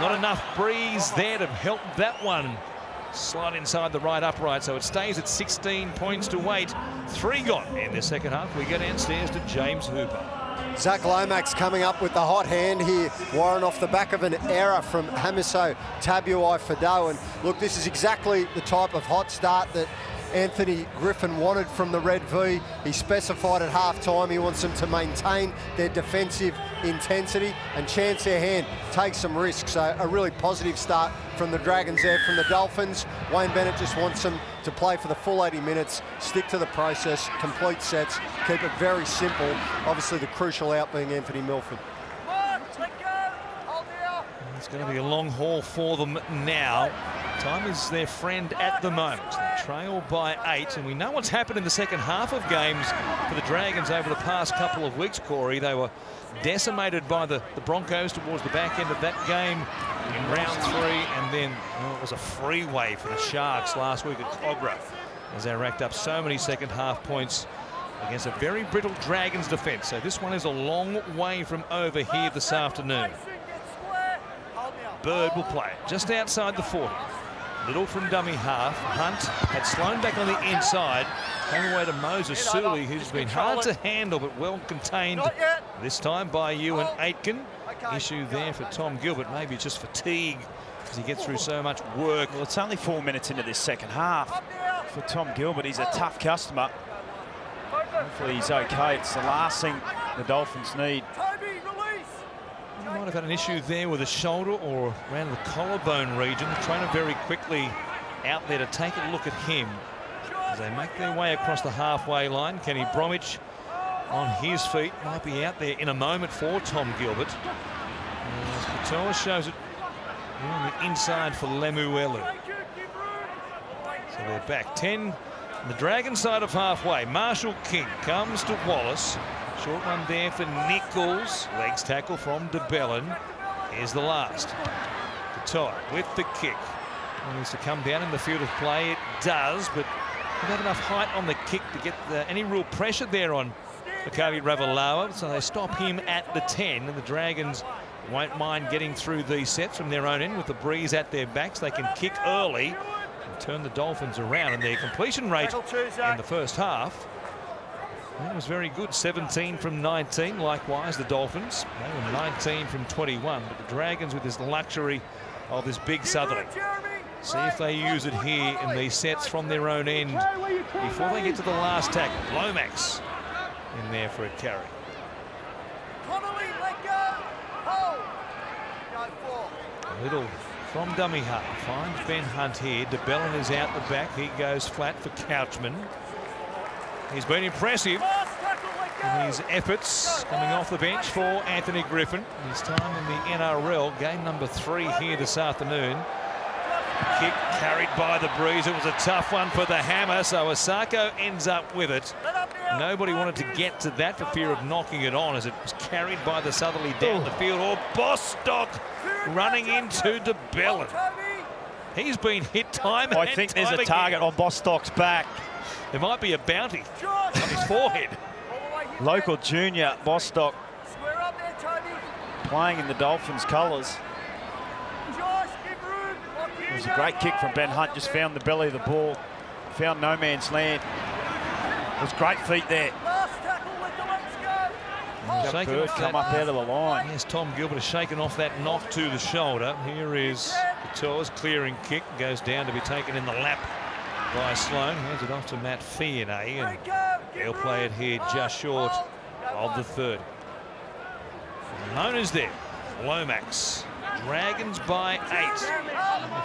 Not enough breeze there to help that one slide inside the right upright, so it stays at 16 points to 8. 3 gone in the second half. We go downstairs to James Hooper. Zach Lomax coming up with the hot hand here, Warren, off the back of an error from Hamiso Tabuai Fido. And look, this is exactly the type of hot start that Anthony Griffin wanted from the Red V. He specified at half-time he wants them to maintain their defensive intensity and chance their hand, take some risks. So a really positive start from the Dragons there. From the Dolphins, Wayne Bennett just wants them to play for the full 80 minutes, stick to the process, complete sets, keep it very simple. Obviously the crucial out being Anthony Milford. It's going to be a long haul for them now. Time is their friend at the moment. They trail by 8, and we know what's happened in the second half of games for the Dragons over the past couple of weeks, Corey. They were decimated by the Broncos towards the back end of that game in round 3, and then it was a freeway for the Sharks last week at Cogra as they racked up so many second half points against a very brittle Dragons defence. So this one is a long way from over here this afternoon. Bird will play it just outside the 40. Little from dummy half. Hunt had Sloan back on the inside. Came away to Moses Suli, who's been hard to handle but well contained this time by Ewan Aitken. Issue there for Tom Gilbert. Maybe it's just fatigue as he gets through so much work. Well, it's only 4 minutes into this second half for Tom Gilbert. He's a tough customer. Hopefully he's okay. It's the last thing the Dolphins need. He might have had an issue there with the shoulder or around the collarbone region. The trainer very quickly out there to take a look at him as they make their way across the halfway line. Kenny Bromwich on his feet, might be out there in a moment for Tom Gilbert. As Katoa shows it on the inside for Lemuelu. So they're back 10 The Dragon side of halfway. Marshall King comes to Wallace. Short one there for Nichols. Legs tackle from DeBellin. Here's the last. Katoa with the kick. It needs to come down in the field of play. It does, but doesn't have enough height on the kick to get any real pressure there on Makavi Ravalawa. So they stop him at the 10, and the Dragons won't mind getting through these sets from their own end with the breeze at their backs. They can kick early and turn the Dolphins around, and their completion rate in the first half, that was very good. 17 from 19. Likewise, the Dolphins, they were 19 from 21. But the Dragons, with this luxury of this big southerly, see if they use it here in these sets from their own end before they get to the last tackle. Lomax in there for a carry. A little from dummy half. Finds Ben Hunt here. DeBellin is out the back. He goes flat for Couchman. He's been impressive in his efforts coming off the bench for Anthony Griffin. His time in the NRL, game number 3 here this afternoon. Kick carried by the breeze. It was a tough one for the hammer, so Osako ends up with it. Nobody wanted to get to that for fear of knocking it on as it was carried by the southerly down the field. Or Bostock running into DeBellin. He's been hit time and time I think there's a target on Bostock's back. There might be a bounty on his forehead. Local junior Bostock playing in the Dolphins' colours. It was a great kick from Ben Hunt, just found the belly of the ball, found no man's land. It was great feet there. Jack Bird come up out of the line. Yes, Tom Gilbert has shaken off that knock to the shoulder. Here is Katoa's clearing kick, goes down to be taken in the lap by Sloan. Hands it off to Matt Fionney, and they'll play it here just short of the 30. Mona's there. Lomax. Dragons by 8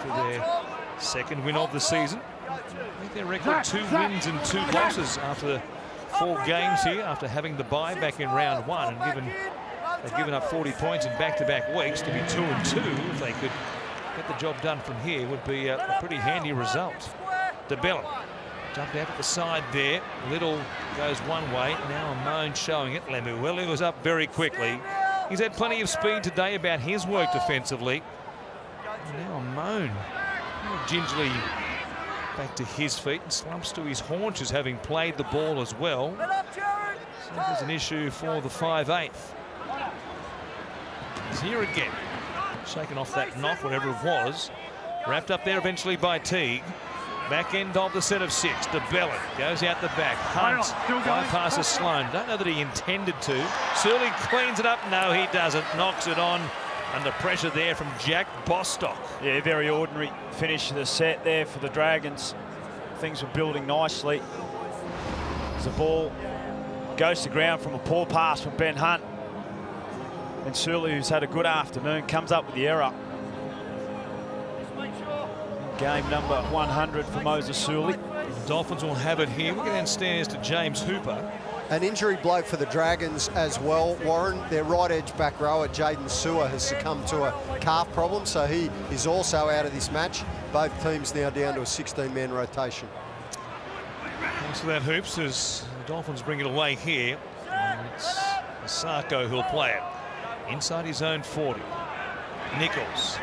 for their second win of the season. I think their record 2 wins and 2 losses after 4 games here, after having the bye back in round 1, and they've given up 40 points in back-to-back weeks. To be 2-2, if they could get the job done from here, would be a pretty handy result. DeBellin jumped out at the side there. Little goes one way. Now Amon showing it. Lemuelu was up very quickly. He's had plenty of speed today about his work defensively. And now Amon gingerly back to his feet and slumps to his haunches, having played the ball as well. So there's an issue for the 5/8. He's here again. Shaken off that knock, whatever it was. Wrapped up there eventually by Teague. Back end of the set of 6. DeBellin goes out the back. Hunt bypasses Sloan. Don't know that he intended to. Surley cleans it up. No, he doesn't. Knocks it on. Under pressure there from Jack Bostock. Yeah, very ordinary finish to the set there for the Dragons. Things were building nicely. As the ball goes to ground from a poor pass from Ben Hunt. And Surley, who's had a good afternoon, comes up with the error. Game number 100 for Moses Surley. The Dolphins will have it here. We'll get downstairs to James Hooper. An injury bloke for the Dragons as well, Warren. Their right edge back rower, Jaden Sewer, has succumbed to a calf problem, so he is also out of this match. Both teams now down to a 16-man rotation. Thanks for that, Hoops, as the Dolphins bring it away here. And it's Osako who'll play it. Inside his own 40. Nichols.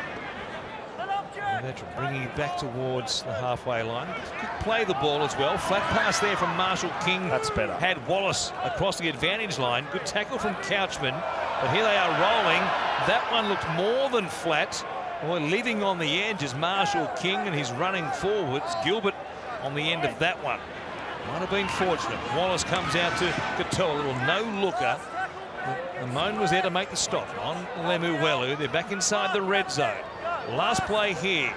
Bringing it back towards the halfway line. Could play the ball as well. Flat pass there from Marshall King. That's better. Had Wallace across the advantage line. Good tackle from Couchman. But here they are rolling. That one looked more than flat. Boy, leaving on the edge is Marshall King, and he's running forwards. Gilbert on the end of that one. Might have been fortunate. Wallace comes out to Katoa, a little no-looker. Amon was there to make the stop on Lemuelu. They're back inside the red zone. Last play here.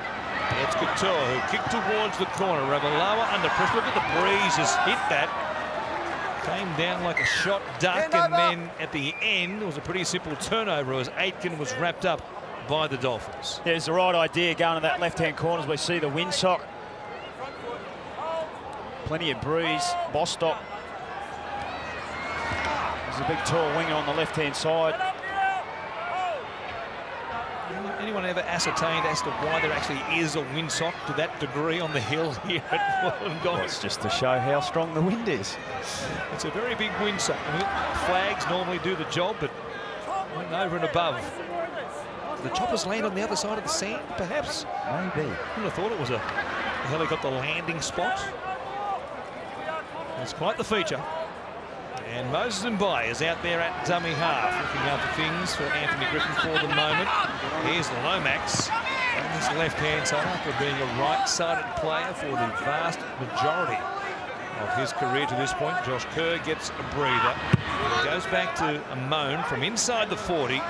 It's Katoa who kicked towards the corner. Ravalawa under pressure. Look at the breeze, just hit that. Came down like a shot duck, and then at the end it was a pretty simple turnover as Aitken was wrapped up by the Dolphins. Yeah, it's the right idea going to that left-hand corner as we see the windsock. Plenty of breeze. Bostock. There's a big tall winger on the left-hand side. Anyone ever ascertained as to why there actually is a windsock to that degree on the hill here at Wollongong? Well, it's just to show how strong the wind is. It's a very big windsock. I mean, flags normally do the job, but went over and above. The choppers land on the other side of the sand, perhaps? Maybe. Wouldn't have thought it was a helicopter landing spot. It's quite the feature. And Moses Mbai is out there at dummy half, looking after things for Anthony Griffin for the moment. Here's Lomax on his left-hand side after being a right-sided player for the vast majority of his career to this point. Josh Kerr gets a breather. He goes back to a moan from inside the 40.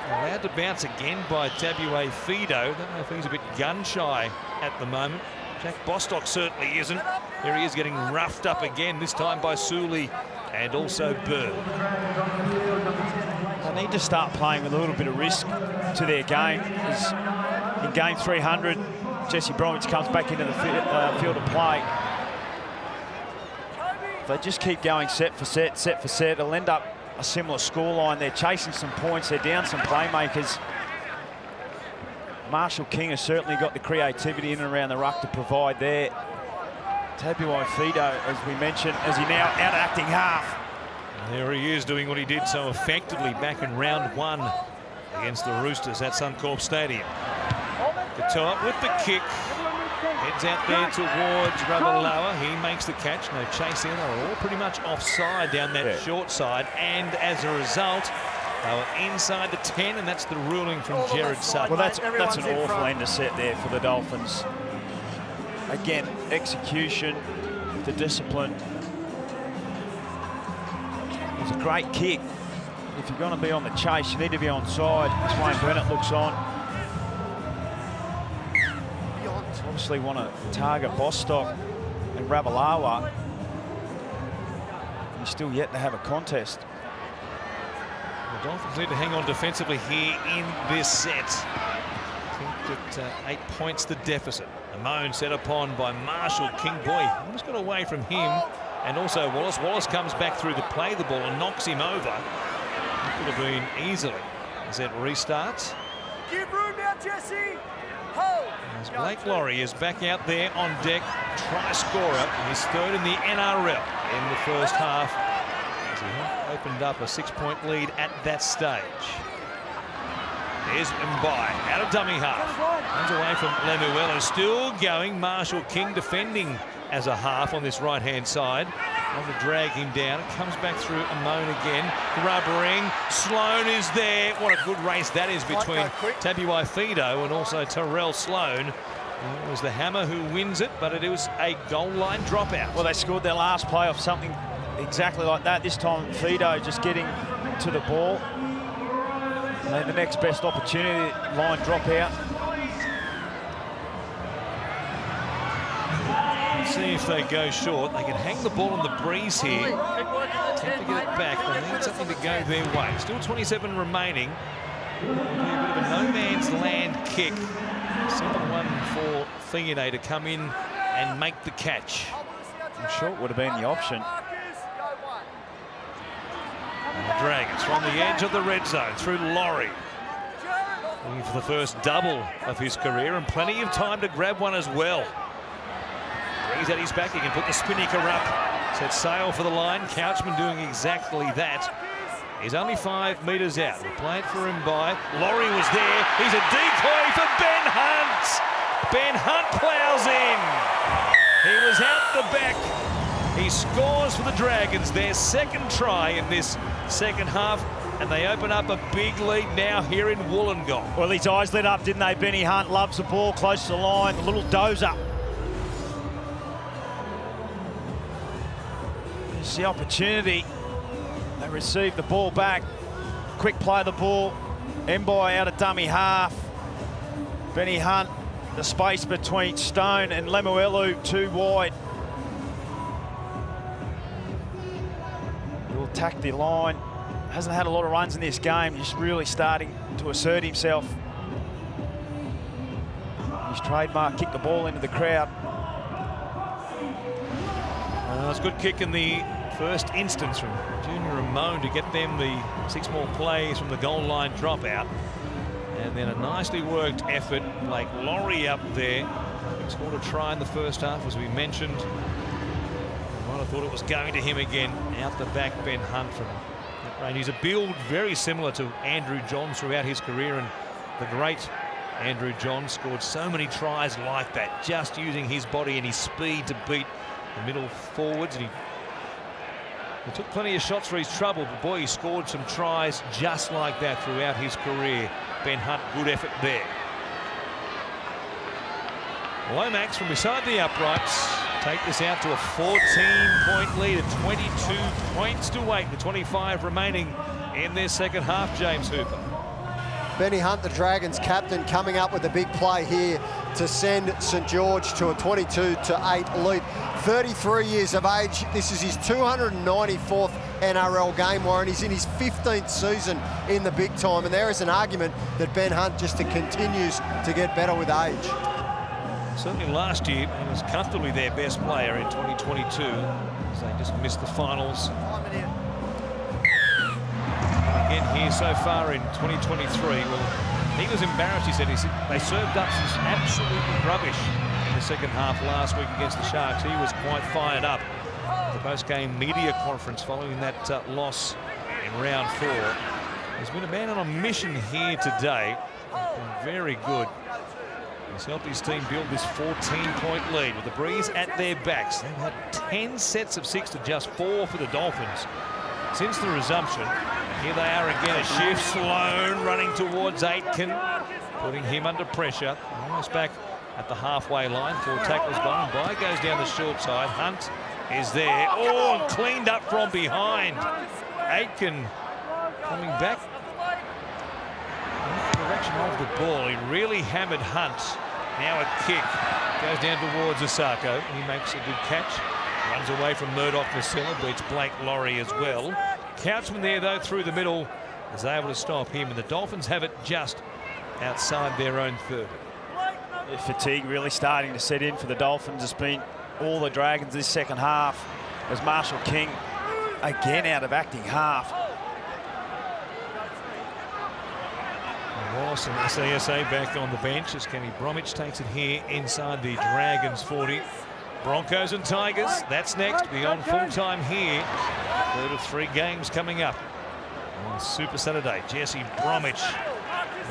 Allowed to bounce again by Tabua Fido. Don't know if he's a bit gun-shy at the moment. Jack Bostock certainly isn't. Here he is getting roughed up again, this time by Sully and also Bird. They need to start playing with a little bit of risk to their game. As in game 300, Jesse Bromwich comes back into the field of play. If they just keep going set for set, it'll end up a similar scoreline. They're chasing some points, they're down some playmakers. Marshall King has certainly got the creativity in and around the ruck to provide there. Tabua Fido, as we mentioned, as he now out-acting half. And there he is doing what he did so effectively back in round 1 against the Roosters at Suncorp Stadium. Katoa with the kick. Heads out there towards Ravalawa. He makes the catch. No chase in. They're all pretty much offside down that short side. And as a result, they were inside the 10, and that's the ruling from Jared Sutton. Well, that's an awful end to set there for the Dolphins. Again, execution, the discipline. It's a great kick. If you're going to be on the chase, you need to be on side. As Wayne Bennett looks on. Obviously want to target Bostock and Ravalawa. He's still yet to have a contest. The Dolphins need to hang on defensively here in this set. I think at 8 points the deficit. Amon set upon by Marshall King. Boy, almost got away from him. And also Wallace. Wallace comes back through to play the ball and knocks him over. It could have been easily as it restarts. Give room now, Jesse. As Blake Laurie is back out there on deck, try scorer. He's third in the NRL in the first half. As he opened up a 6-point lead at that stage. There's Mbai out of dummy half. Runs away from Lemuelu. Still going. Marshall King defending as a half on this right-hand side. Want to drag him down. It comes back through Amon again. Rubbering. Sloan is there. What a good race that is between Tabua Fido and also Terrell Sloan. It was the Hammer who wins it, but it was a goal line dropout. Well, they scored their last play off something exactly like that. This time Fido just getting to the ball. And then the next best opportunity, line dropout. See if they go short. They can hang the ball in the breeze here. Attempt to get it back. They need something to go their way. Still 27 remaining. A bit of a no-man's land kick. Simple one for Fione to come in and make the catch. I'm sure it would have been the option. And the Dragons from the edge of the red zone through Laurie. Looking for the first double of his career and plenty of time to grab one as well. He's at his back. He can put the spinnaker up. Set sail for the line. Couchman doing exactly that. He's only 5 metres out. We'll play it for him by. Laurie was there. He's a decoy for Ben Hunt. Ben Hunt ploughs in. He was out the back. He scores for the Dragons. Their second try in this second half. And they open up a big lead now here in Wollongong. Well, his eyes lit up, didn't they? Benny Hunt loves the ball close to the line. A little dozer. It's the opportunity. They receive the ball back. Quick play of the ball. Mbai out of dummy half. Benny Hunt, the space between Stone and Lemuelu, too wide. He'll attack the line. Hasn't had a lot of runs in this game. Just really starting to assert himself. His trademark, kick the ball into the crowd. It was a good kick in the first instance from Junior Ramon to get them the 6 more plays from the goal line dropout. And then a nicely worked effort, like Laurie up there. He scored a try in the first half, as we mentioned. Might have thought it was going to him again. Out the back, Ben Hunt from that range. He's a build very similar to Andrew Johns throughout his career, and the great Andrew Johns scored so many tries like that, just using his body and his speed to beat the middle forwards. And he took plenty of shots for his trouble, but boy, he scored some tries just like that throughout his career. Ben Hunt, good effort there. Lomax from beside the uprights take this out to a 14-point lead at 22 points to 8 with 25 remaining in their second half. James Hooper. Benny Hunt, the Dragons captain, coming up with a big play here to send St George to a 22-8 lead. 33 years of age. This is his 294th NRL game, Warren. He's in his 15th season in the big time, and there is an argument that Ben Hunt just continues to get better with age. Certainly last year, he was comfortably their best player in 2022, as they just missed the finals. Again here so far in 2023, well, he was embarrassed, he said. They served up some absolute rubbish in the second half last week against the Sharks. He was quite fired up at the post-game media conference following that loss in round 4. He's been a man on a mission here today. Been very good. He's helped his team build this 14-point lead with the Breeze at their backs. They've had 10 sets of 6 to just 4 for the Dolphins since the resumption. Here they are again, a shift. Sloan running towards Aitken, putting him under pressure. Almost back at the halfway line. 4 tackles gone. By goes down the short side. Hunt is there. Oh, cleaned up from behind. Aitken coming back in the direction of the ball. He really hammered Hunt. Now a kick. Goes down towards Osako. He makes a good catch. Runs away from Murdoch Masilla. Beats Blake Laurie as well. Couchman there, though, through the middle, is able to stop him, and the Dolphins have it just outside their own 30. Yeah, fatigue really starting to set in for the Dolphins. It's been all the Dragons this second half, as Marshall King again out of acting half. Wallace and SASA back on the bench as Kenny Bromwich takes it here inside the Dragons 40. Broncos and Tigers, that's next. Beyond full-time here. Third of 3 games coming up on Super Saturday. Jesse Bromwich,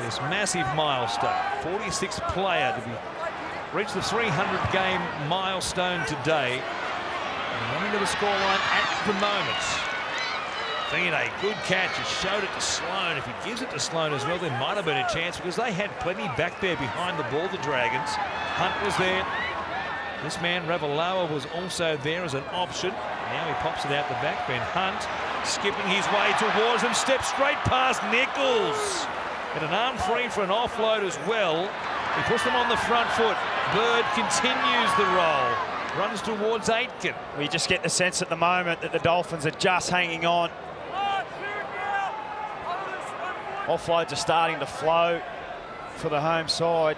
this massive milestone. 46th player to reach the 300-game milestone today. And running to the scoreline at the moment. Fine, good catch. He showed it to Sloan. If he gives it to Sloan as well, there might have been a chance because they had plenty back there behind the ball, the Dragons. Hunt was there. This man, Ravalawa, was also there as an option. Now he pops it out the back. Ben Hunt skipping his way towards him. Steps straight past Nichols. And an arm free for an offload as well. He puts them on the front foot. Bird continues the roll. Runs towards Aitken. We just get the sense at the moment that the Dolphins are just hanging on. Offloads are starting to flow for the home side.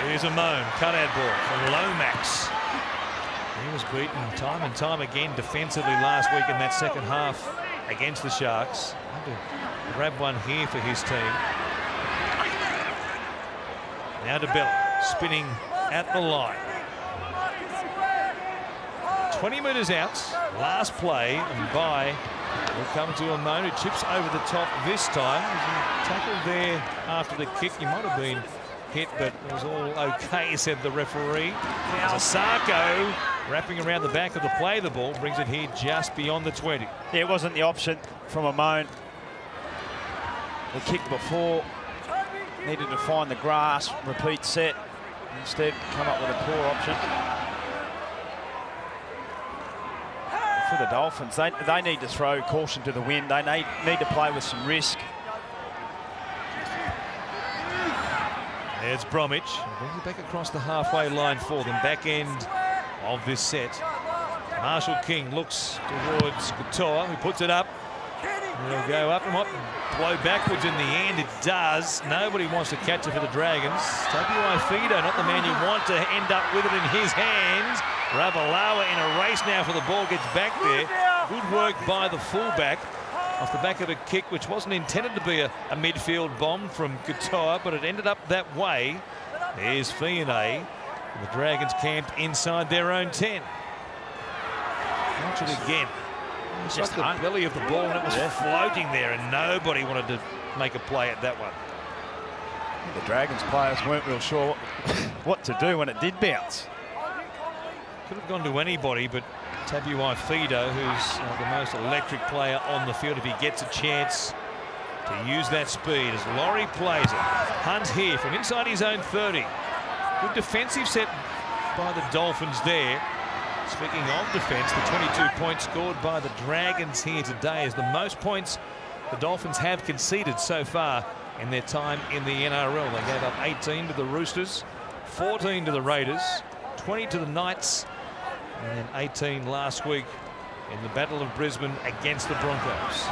Here's a moan, cut-out ball from Lomax. He was beaten time and time again defensively last week in that second half against the Sharks. Had to grab one here for his team. Now to Bell, spinning at the line. 20 metres out, last play, and by will come to a moan who chips over the top this time. He tackled there after the kick. He might have been hit, but it was all okay, said the referee. Osako wrapping around the back of the play. The ball brings it here just beyond the 20. Yeah, it wasn't the option from Amon. The kick before needed to find the grass, repeat set. Instead, come up with a poor option. For the Dolphins, they need to throw caution to the wind. They need to play with some risk. There's Bromwich. Brings it back across the halfway line for them. Back end of this set. Marshall King looks towards Katoa, who puts it up. It'll go up and what? Blow backwards in the end. It does. Nobody wants to catch it for the Dragons. Tapuai Fido, not the man you want to end up with it in his hands. Ravalawa in a race now for the ball, gets back there. Good work by the fullback. off the back of a kick which wasn't intended to be a midfield bomb from Katoa, but it ended up that way. There's Fionney. The Dragons camped inside their own 10. Watch it again. It's like the belly of the ball, and it was floating there, and nobody wanted to make a play at that one. The Dragons players weren't real sure what to do when it did bounce. Could have gone to anybody, but Tabuai Fido, who's the most electric player on the field, if he gets a chance to use that speed as Laurie plays it. Hunt here from inside his own 30. Good defensive set by the Dolphins there. Speaking of defence, the 22 points scored by the Dragons here today is the most points the Dolphins have conceded so far in their time in the NRL. They gave up 18 to the Roosters, 14 to the Raiders, 20 to the Knights, and then 18 last week in the Battle of Brisbane against the Broncos.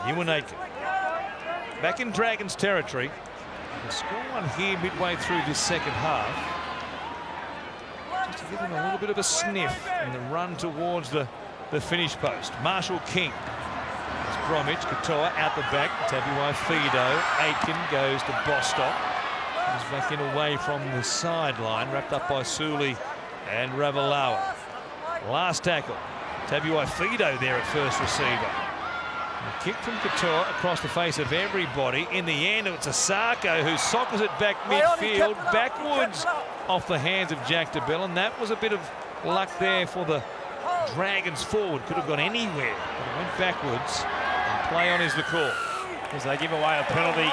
Illawarra back in Dragons territory. They score one here midway through this second half, just to give them a little bit of a sniff in the run towards the finish post. Marshall King. It's Bromwich, Katoa out the back. Tabuai Fido. Aitken goes to Bostock. He's back in away from the sideline, wrapped up by Suli and Ravalawa. Last tackle. Tabuai Fido there at first receiver. A kick from Katoa across the face of everybody. In the end, it's Asako who sockers it back midfield, backwards off the hands of Jack DeBell, and that was a bit of luck there for the Dragons forward. Could have gone anywhere, but it went backwards, and play on is the call. As they give away a penalty.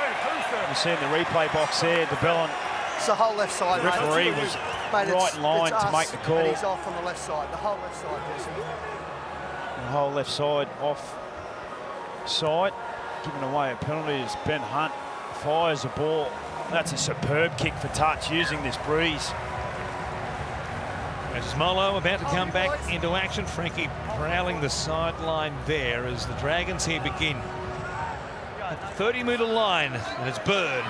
You see in the replay box there, DeBell and It's the whole left side, the referee was right in line to make the call. And he's off on the left side, the whole left side, Jesse. The whole left side off side, giving away a penalty as Ben Hunt fires a ball. That's a superb kick for touch using this breeze. As Molo about to come back into action. Frankie prowling the sideline there as the Dragons here begin at the 30-metre line, and it's Bird.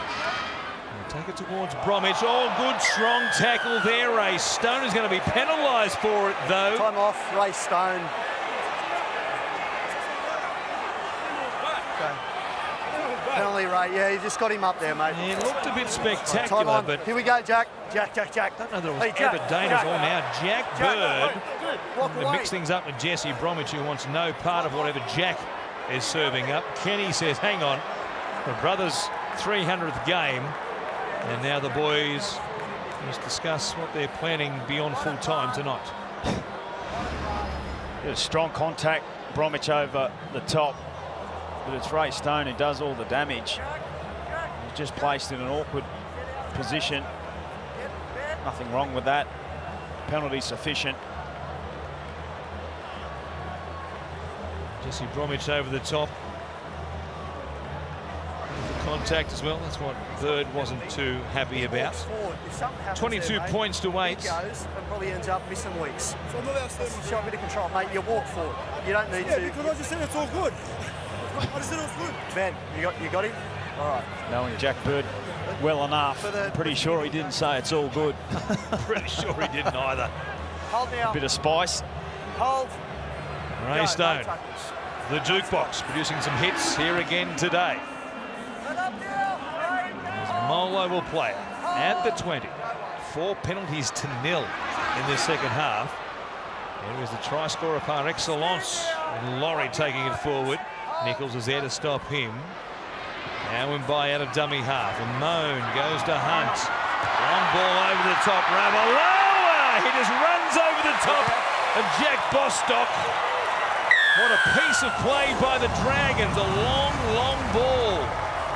Take it towards Bromwich. Oh, good strong tackle there. Ray Stone is going to be penalised for it, though. Time off, Ray Stone. Okay. Penalty, Ray. Yeah, you just got him up there, mate. It looked a bit spectacular, but here we go, Jack. Jack. I don't know that it was ever dangerous. Well, now Jack Bird to mix things up with Jesse Bromwich, who wants no part of whatever Jack is serving up. Kenny says, hang on, the brothers' 300th game. And now the boys must discuss what they're planning beyond full time tonight. Strong contact, Bromwich over the top, but it's Ray Stone who does all the damage. He's just placed in an awkward position. Nothing wrong with that. Penalty sufficient. Jesse Bromwich over the top. Contact as well. That's what Bird wasn't too happy about. 22 points to 8. Goes and probably ends up missing weeks. Show a bit of control, mate. You walk forward. You don't need to. Because I just said it's all good. I just said it was good. Ben, you got him? All right. Knowing Jack Bird well enough, I'm pretty sure he didn't say it's all good. Pretty sure he didn't either. Hold now. A bit of spice. Hold. Ray Stone, the jukebox, producing some hits here again today. Molo will play at the 20. 4 penalties to 0 in this second half. There is the try scorer par excellence, and Laurie taking it forward. Nichols is there to stop him. Now in by out of dummy half, and Moan goes to Hunt. Long ball over the top. Ravalawa! He just runs over the top of Jack Bostock. What a piece of play by the Dragons. A long ball.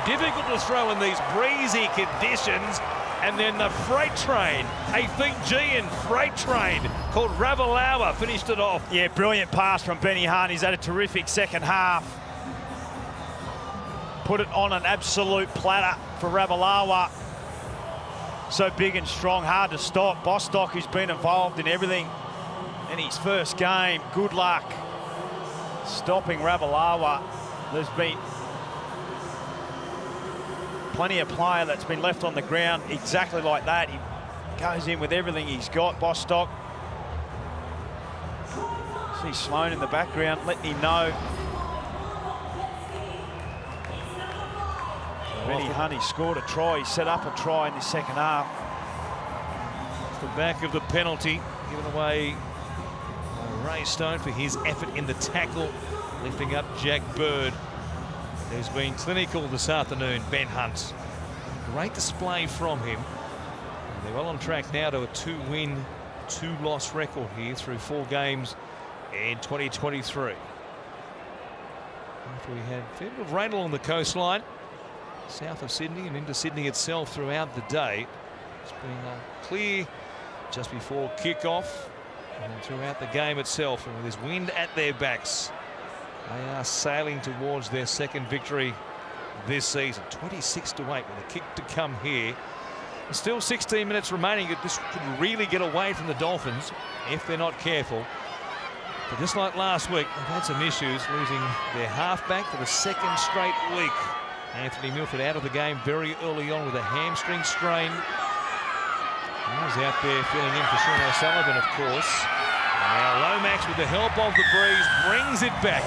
Difficult to throw in these breezy conditions. And then the freight train, a Fijian freight train called Ravalawa, finished it off. Yeah, brilliant pass from Benny Hunt. He's had a terrific second half. Put it on an absolute platter for Ravalawa. So big and strong, hard to stop. Bostock, who's been involved in everything in his first game. Good luck stopping Ravalawa. There's been plenty of player that's been left on the ground exactly like that. He goes in with everything he's got, Bostock. See Sloan in the background, letting him know. Benny Hunt, he scored a try. He set up a try in the second half. Off the back of the penalty, given away Ray Stone for his effort in the tackle, lifting up Jack Bird, who's been clinical this afternoon. Ben Hunt. Great display from him. They're well on track now to a 2-win, 2-loss record here through 4 games in 2023. After we had a fair bit of rain along the coastline, south of Sydney and into Sydney itself throughout the day. It's been clear just before kick-off and then throughout the game itself. And with this wind at their backs, they are sailing towards their second victory this season. 26-8 with a kick to come here. There's still 16 minutes remaining. This could really get away from the Dolphins if they're not careful. But just like last week, they've had some issues, losing their halfback for the second straight week. Anthony Milford out of the game very early on with a hamstring strain. He was out there filling in for Sean O'Sullivan, of course. And now Lomax, with the help of the breeze, brings it back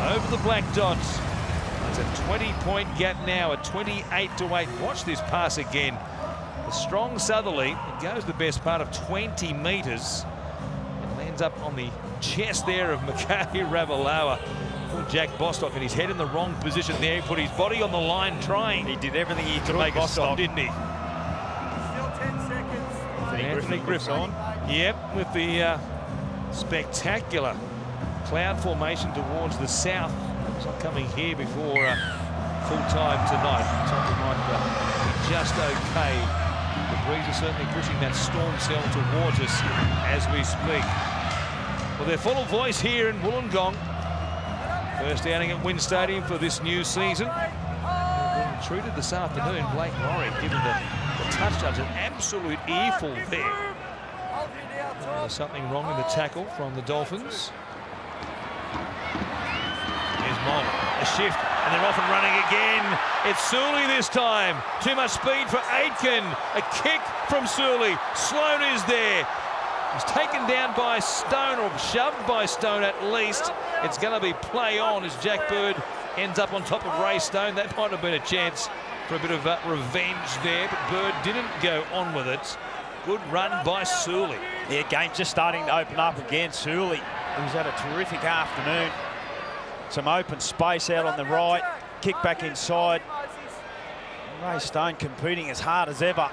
over the black dots. It's a 20-point gap now at 28-8. Watch this pass again. The strong southerly, it goes the best part of 20 metres and lands up on the chest there of Mikhail Ravalawa. Poor Jack Bostock, and his head in the wrong position there. He put his body on the line trying. He did everything he could to make a stop, didn't he? Still 10 seconds. Anthony Griffin on. Yep, with the spectacular cloud formation towards the south. It's not coming here before full time tonight. Something might be just okay. The breeze is certainly pushing that storm cell towards us as we speak. Well, they're full of voice here in Wollongong. First outing at WIN Stadium for this new season. They've been treated this afternoon. Blake Laurie given the touchdowns, an absolute earful there. There's something wrong in the tackle from the Dolphins. Here's Moll, a shift, and they're off and running again. It's Sully this time. Too much speed for Aitken. A kick from Sully. Sloan is there. He's taken down by Stone, or shoved by Stone at least. It's going to be play on as Jack Bird ends up on top of Ray Stone. That might have been a chance for a bit of revenge there, but Bird didn't go on with it. Good run by Sully. Yeah, game just starting to open up again. Sully, who's had a terrific afternoon. Some open space out on the right. Kick back inside. Ray Stone competing as hard as ever.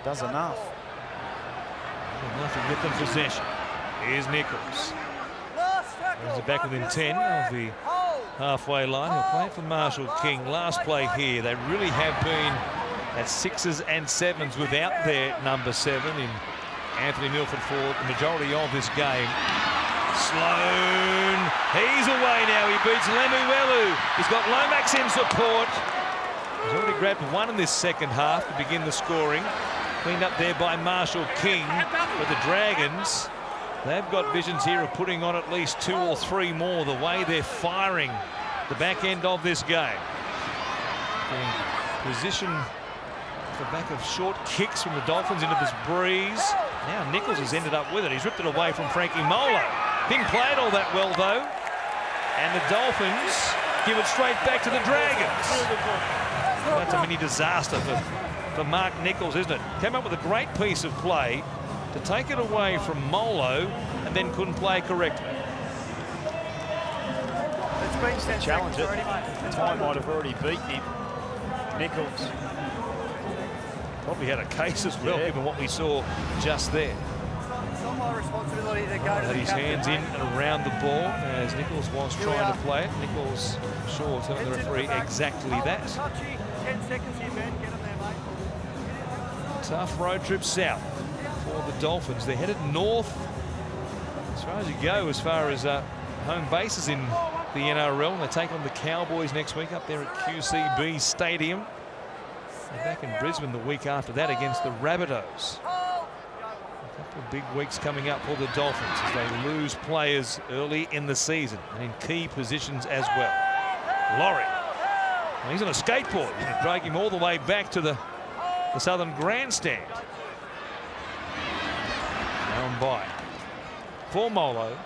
Does enough. Enough to get them possession. Here's Nichols. Brings it back within 10 of the halfway line. He'll play it for Marshall King. Last play here. They really have been at 6s and 7s without their number 7 in Anthony Milford for the majority of this game. Sloan. He's away now. He beats Lemuelu. He's got Lomax in support. He's already grabbed one in this second half to begin the scoring. Cleaned up there by Marshall King. But the Dragons, they've got visions here of putting on at least 2 or 3 more the way they're firing the back end of this game. Getting position off the back of short kicks from the Dolphins into this breeze. Now Nichols has ended up with it. He's ripped it away from Frankie Molo. Didn't play it all that well though. And the Dolphins give it straight back to the Dragons. That's a mini disaster for Mark Nichols, isn't it? Came up with a great piece of play to take it away from Molo and then couldn't play correctly. It's been 10 Challenge it. already, mate. Time might have already beaten him. Nichols. Probably had a case as well, given what we saw just there. It's not my responsibility to go to Had the his captain, hands in mate. and around the ball as Nichols was trying to play it. Nichols, sure, telling the referee exactly that. Touchy. 10 seconds here, Ben. Get him there, mate. Tough road trip south for the Dolphins. They're headed north as far as you go, as far as home bases in the NRL. They take on the Cowboys next week up there at QCB Stadium. They're back in Brisbane the week after that against the Rabbitohs. A couple of big weeks coming up for the Dolphins as they lose players early in the season and in key positions as well. Laurie. Well, he's on a skateboard. Drag him all the way back to the Southern Grandstand. on by. For Molo.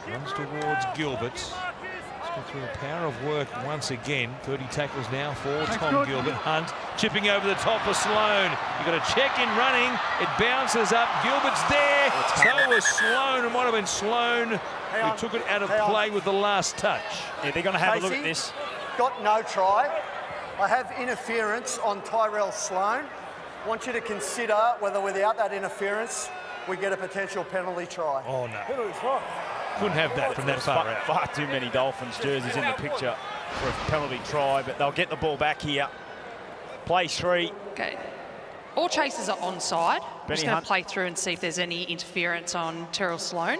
Runs towards Gilbert. Let's go through a power of work once again. 30 tackles now for Tom Gilbert. Hunt chipping over the top for Sloan. You've got a check in running. It bounces up. Gilbert's there. So was Sloan. It might have been Sloan who took it out of play with the last touch. Yeah, they're going to have a look at this. Got no try. I have interference on Tyrell Sloan. Want you to consider whether without that interference we get a potential penalty try. Oh no. Couldn't have that from that far out. Far too many Dolphins jerseys in the picture for a penalty try, but they'll get the ball back here. Play 3. Okay. All chases are onside. I'm just going to play through and see if there's any interference on Terrell Sloan.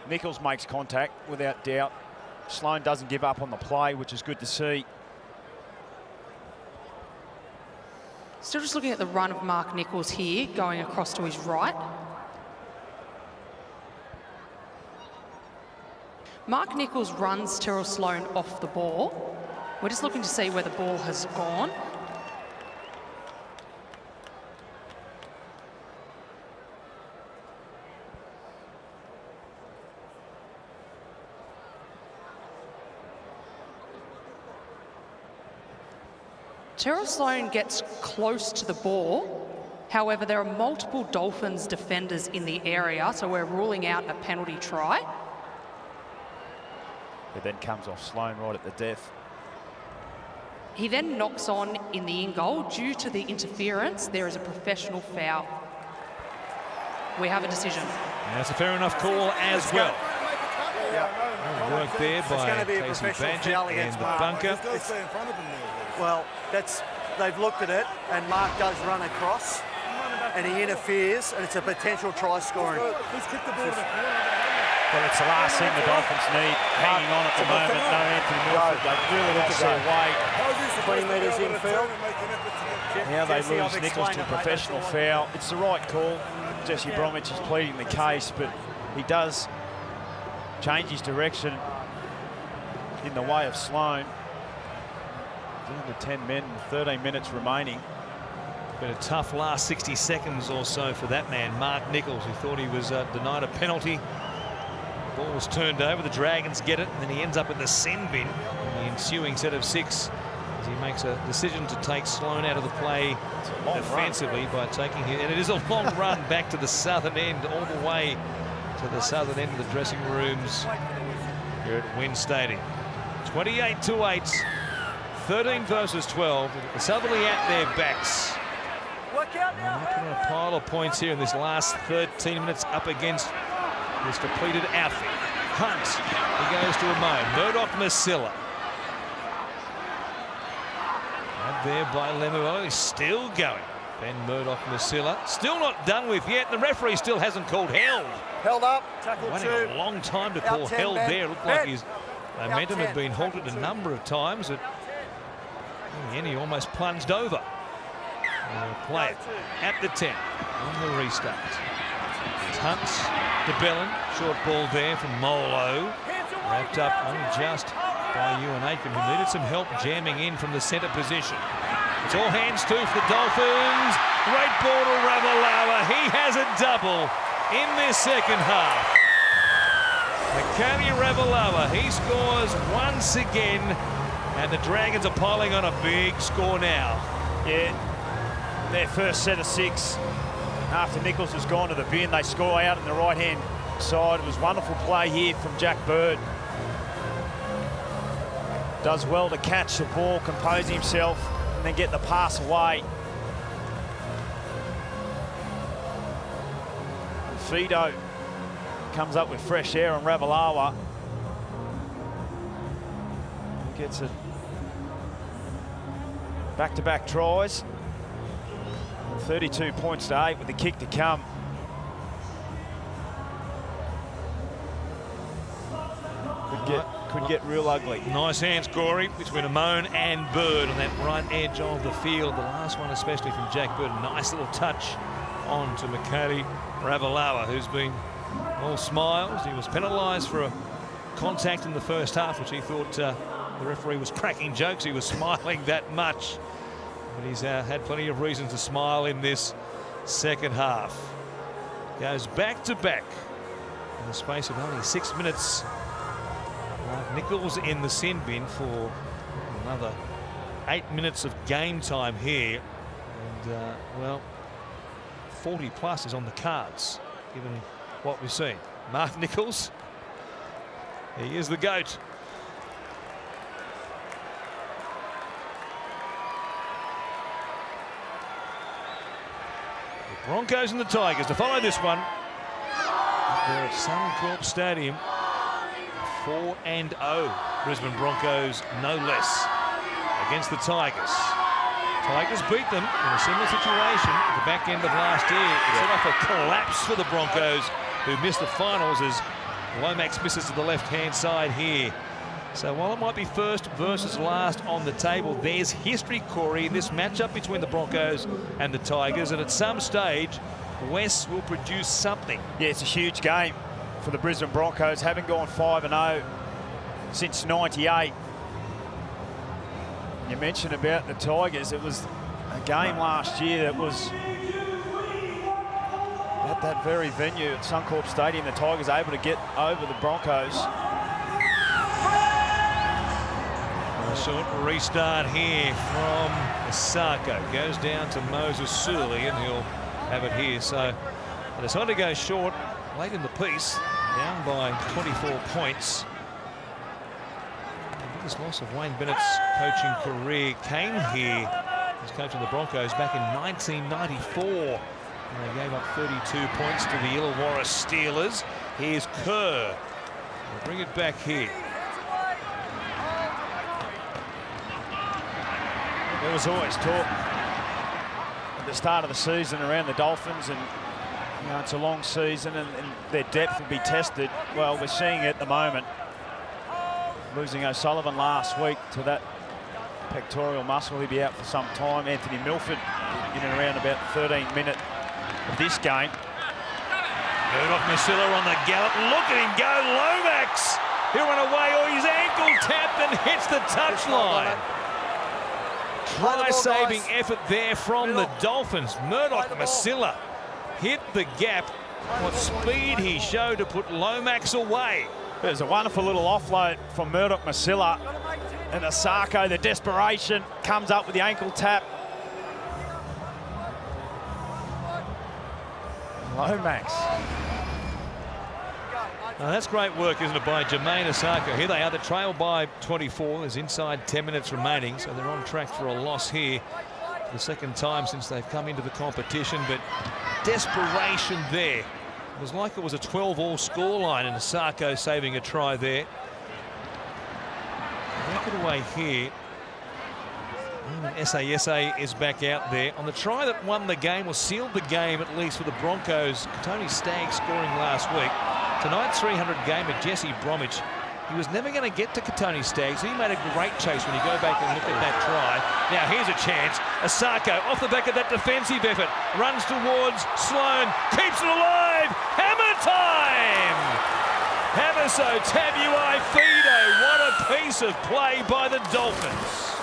Nichols makes contact without doubt. Sloan doesn't give up on the play, which is good to see. Still just looking at the run of Mark Nichols here, going across to his right. Mark Nichols runs Terrell Sloan off the ball. We're just looking to see where the ball has gone. Terrell Sloan gets close to the ball. However, there are multiple Dolphins defenders in the area, so we're ruling out a penalty try. It then comes off Sloan right at the death. He then knocks on in the in-goal. Due to the interference, there is a professional foul. We have a decision. And that's a fair enough call as well. Work there by Casey Badgett and the bunker. Well, they've looked at it, and Mark does run across, and he interferes, and it's a potential try scoring. Well, it's the last thing the Dolphins need. Hanging on at the moment, no Anthony Milford. They've really lost their way. 20 metres infield. Now they lose Nichols to a professional foul. It's the right call. Jesse Bromwich is pleading the case, but he does change his direction in the way of Sloan. Down to 10 men, 13 minutes remaining. Been a tough last 60 seconds or so for that man, Mark Nichols, who thought he was denied a penalty. Ball was turned over, the Dragons get it, and then he ends up in the sin bin in the ensuing set of 6 as he makes a decision to take Sloan out of the play defensively by taking him. And it is a long run back to the southern end, all the way to the southern end of the dressing rooms here at Wynn Stadium. 28-8, 13 versus 12. The Southerly at their backs. Making a pile of points here in this last 13 minutes up against this depleted outfit. Hunt, he goes to Ramon. Murdoch-Masila. Out there by Lemuel, he's still going. Ben Murdoch-Masila, still not done with yet. The referee still hasn't called held. Held up, tackle 2. Waiting a long time to call held there. Looked like his momentum had been halted a number of times. In the end, he almost plunged over. Play it at the 10 on the restart. It's Hunt to Bellin. Short ball there from Molo. Wrapped up only just by Ewan Aiken, who needed some help jamming in from the centre position. It's all hands too for the Dolphins. Great ball to Ravalawa. He has a double in this second half. Makani Ravalawa, he scores once again, and the Dragons are piling on a big score now. Yeah, their first set of 6. After Nichols has gone to the bin, they score out in the right-hand side. It was wonderful play here from Jack Bird. Does well to catch the ball, compose himself, and then get the pass away. Fido comes up with fresh air on Ravalawa. Gets it. Back-to-back tries. 32 points to 8 with the kick to come. Could get real ugly. Nice hands, Corey, between Amon and Bird on that right edge of the field. The last one especially from Jack Bird. Nice little touch on to Makati Ravalawa, who's been all smiles. He was penalised for a contact in the first half, which he thought the referee was cracking jokes. He was smiling that much. But he's had plenty of reason to smile in this second half. goes back to back in the space of only 6 minutes. Nichols in the sin bin for another 8 minutes of game time here. And, well, 40 plus is on the cards, given what we've seen. Mark Nichols, he is the GOAT. The Broncos and the Tigers to follow this one. They're at Suncorp Stadium. 4-0 Brisbane Broncos, no less, against the Tigers. Tigers beat them in a similar situation at the back end of last year. It set off a collapse for the Broncos, who missed the finals as Lomax misses to the left-hand side here. So while it might be first versus last on the table, there's history, Corey, in this matchup between the Broncos and the Tigers, and at some stage, West will produce something. Yeah, it's a huge game for the Brisbane Broncos, having gone 5-0 since '98. You mentioned about the Tigers. It was a game last year that was at that very venue at Suncorp Stadium. The Tigers able to get over the Broncos. A short restart here from Asako. Goes down to Moses Surley, and he'll have it here. So they decided to go short late in the piece, down by 24 points. The biggest loss of Wayne Bennett's coaching career came here. He's coaching the Broncos back in 1994. And they gave up 32 points to the Illawarra Steelers. Here's Kerr. They'll bring it back here. There was always talk at the start of the season around the Dolphins, and you know, it's a long season and their depth will be tested. Well, we're seeing it at the moment. Losing O'Sullivan last week to that pectoral muscle, he'll be out for some time. Anthony Milford in and around about the 13th minute of this game. Murdoch-Masila on the gallop. Look at him go. Lomax. He'll run away. Oh, his ankle tapped and hits the touchline. Try-saving effort there from the Dolphins. Murdoch-Masila hit the gap. What speed he showed to put Lomax away. There's a wonderful little offload from Murdoch-Masila, and Asako, the desperation, comes up with the ankle tap. Lomax. Now that's great work, isn't it, by Jermaine Asako. Here they are, the trail by 24. There's inside 10 minutes remaining, so they're on track for a loss here for the second time since they've come into the competition. But desperation there. It was like it was a 12-all scoreline, and Asako saving a try there. Work it away here. SASA is back out there. On the try that won the game, or sealed the game at least for the Broncos, Tony Staggs scoring last week. Tonight's 300 gamer, Jesse Bromwich. He was never going to get to Tony Staggs. He made a great chase when you go back and look at that try. Now here's a chance. Asako off the back of that defensive effort. Runs towards Sloan. Keeps it alive. Hammer time! Hamiso Tabuai Fido. What a piece of play by the Dolphins.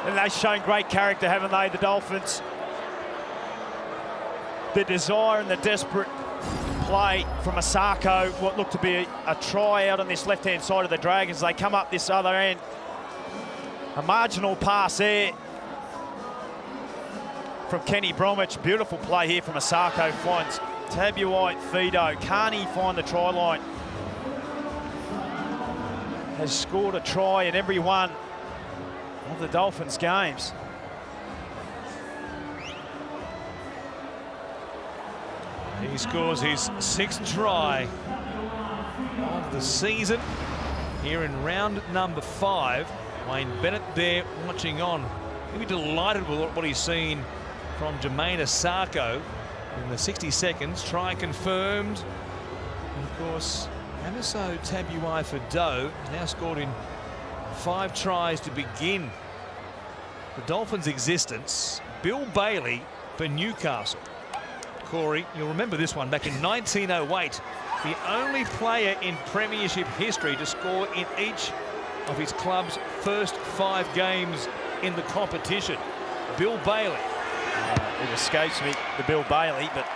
And they've shown great character, haven't they, the Dolphins? The desire and the desperate play from Asako, what looked to be a try out on this left-hand side of the Dragons. They come up this other end. A marginal pass there from Kenny Bromwich. Beautiful play here from Asako. Finds Tabuai Fido. Can't he find the try line? Has scored a try in every one of the Dolphins games. He scores his 6th try of the season here in round number 5. Wayne Bennett there watching on. He'll be delighted with what he's seen from Jermaine Asako in the 60 seconds. Try confirmed. And of course, Hamiso Tabuai Fido has now scored in 5 tries to begin the Dolphins' existence. Bill Bailey for Newcastle. Corey, you'll remember this one back in 1908. The only player in premiership history to score in each of his club's first 5 games in the competition. Bill Bailey. It escapes me, the Bill Bailey, but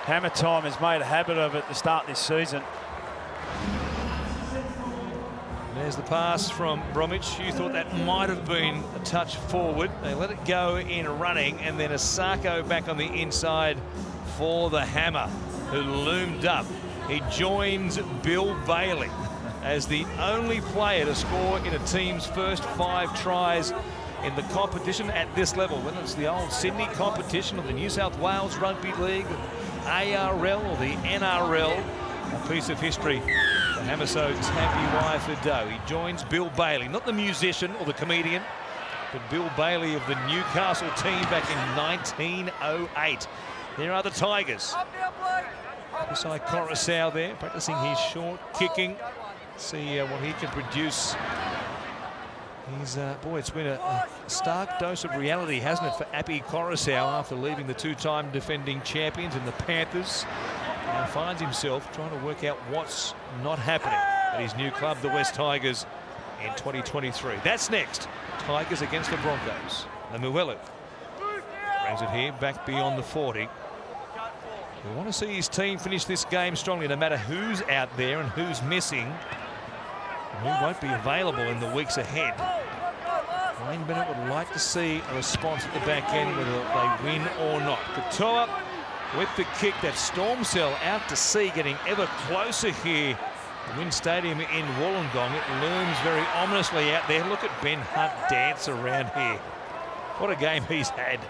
Hammer time has made a habit of it to start this season. There's the pass from Bromwich. You thought that might have been a touch forward. They let it go in running, and then Asako back on the inside for the Hammer, who loomed up. He joins Bill Bailey as the only player to score in a team's first 5 tries in the competition at this level, whether it's the old Sydney competition or the New South Wales Rugby League, ARL or the NRL. A piece of history. The Hammer so Tabuai Fidow. He joins Bill Bailey, not the musician or the comedian, but Bill Bailey of the Newcastle team back in 1908. There are the Tigers. Beside Coruscant there, practicing his short kicking. See what he can produce. He's, boy, it's been a stark dose of reality, hasn't it, for Appy Coruscant after leaving the 2-time defending champions in the Panthers. Now finds himself trying to work out what's not happening at his new club, the West Tigers, in 2023. That's next. Tigers against the Broncos. Lemuelu brings it here, back beyond the 40. We want to see his team finish this game strongly, no matter who's out there and who's missing, and who won't be available in the weeks ahead. Wayne Bennett would like to see a response at the back end, whether they win or not. Katoa with the kick, that storm cell out to sea, getting ever closer here. The WIN Stadium in Wollongong, it looms very ominously out there. Look at Ben Hunt dance around here. What a game he's had.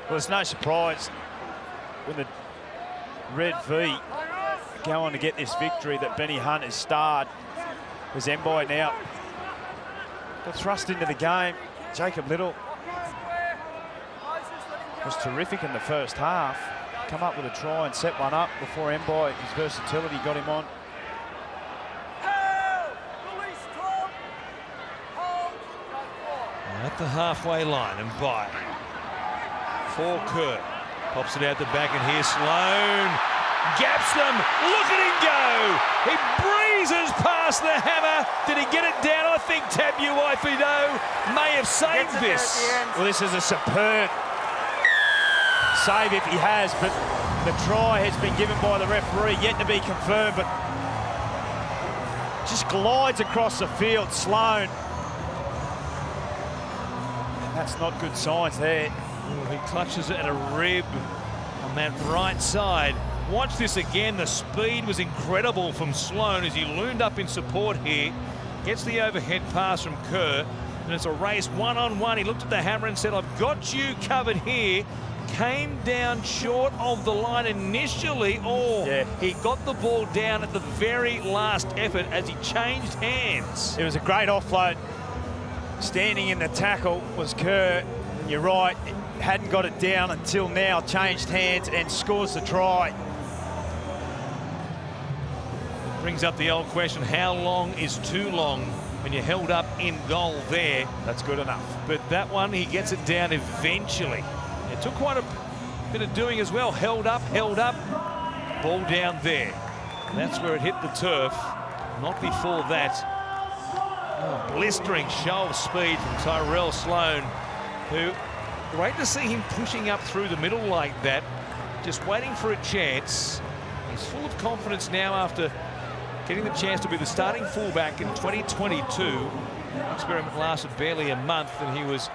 Well, it's no surprise when the Red V go on to get this victory that Benny Hunt has starred as Mbai now got thrust into the game. Jacob Little was terrific in the first half. Come up with a try and set one up before Mbai, his versatility got him on. At the halfway line, and by for Kerr. Pops it out the back, and here's Sloan. Gaps them. Look at him go. He breezes past the Hammer. Did he get it down? I think Tabuai Fidow may have saved this. Well, this is a superb save if he has, but the try has been given by the referee, yet to be confirmed, but just glides across the field. Sloan. That's not good signs there. He clutches it at a rib on that right side. Watch this again. The speed was incredible from Sloan as he loomed up in support here. Gets the overhead pass from Kerr, and it's a race one-on-one. He looked at the Hammer and said, I've got you covered here. Came down short of the line initially. He got the ball down at the very last effort as he changed hands. It was a great offload. Standing in the tackle was Kerr. And you're right, hadn't got it down until now, changed hands and scores the try. Brings up the old question, how long is too long when you're held up in goal there? That's good enough. But that one, he gets it down eventually. It took quite a bit of doing as well. Held up, ball down there. And that's where it hit the turf, not before that. Oh, blistering show of speed from Tyrell Sloan, who, great to see him pushing up through the middle like that, just waiting for a chance. He's full of confidence now after getting the chance to be the starting fullback in 2022. The experiment lasted barely a month, and he was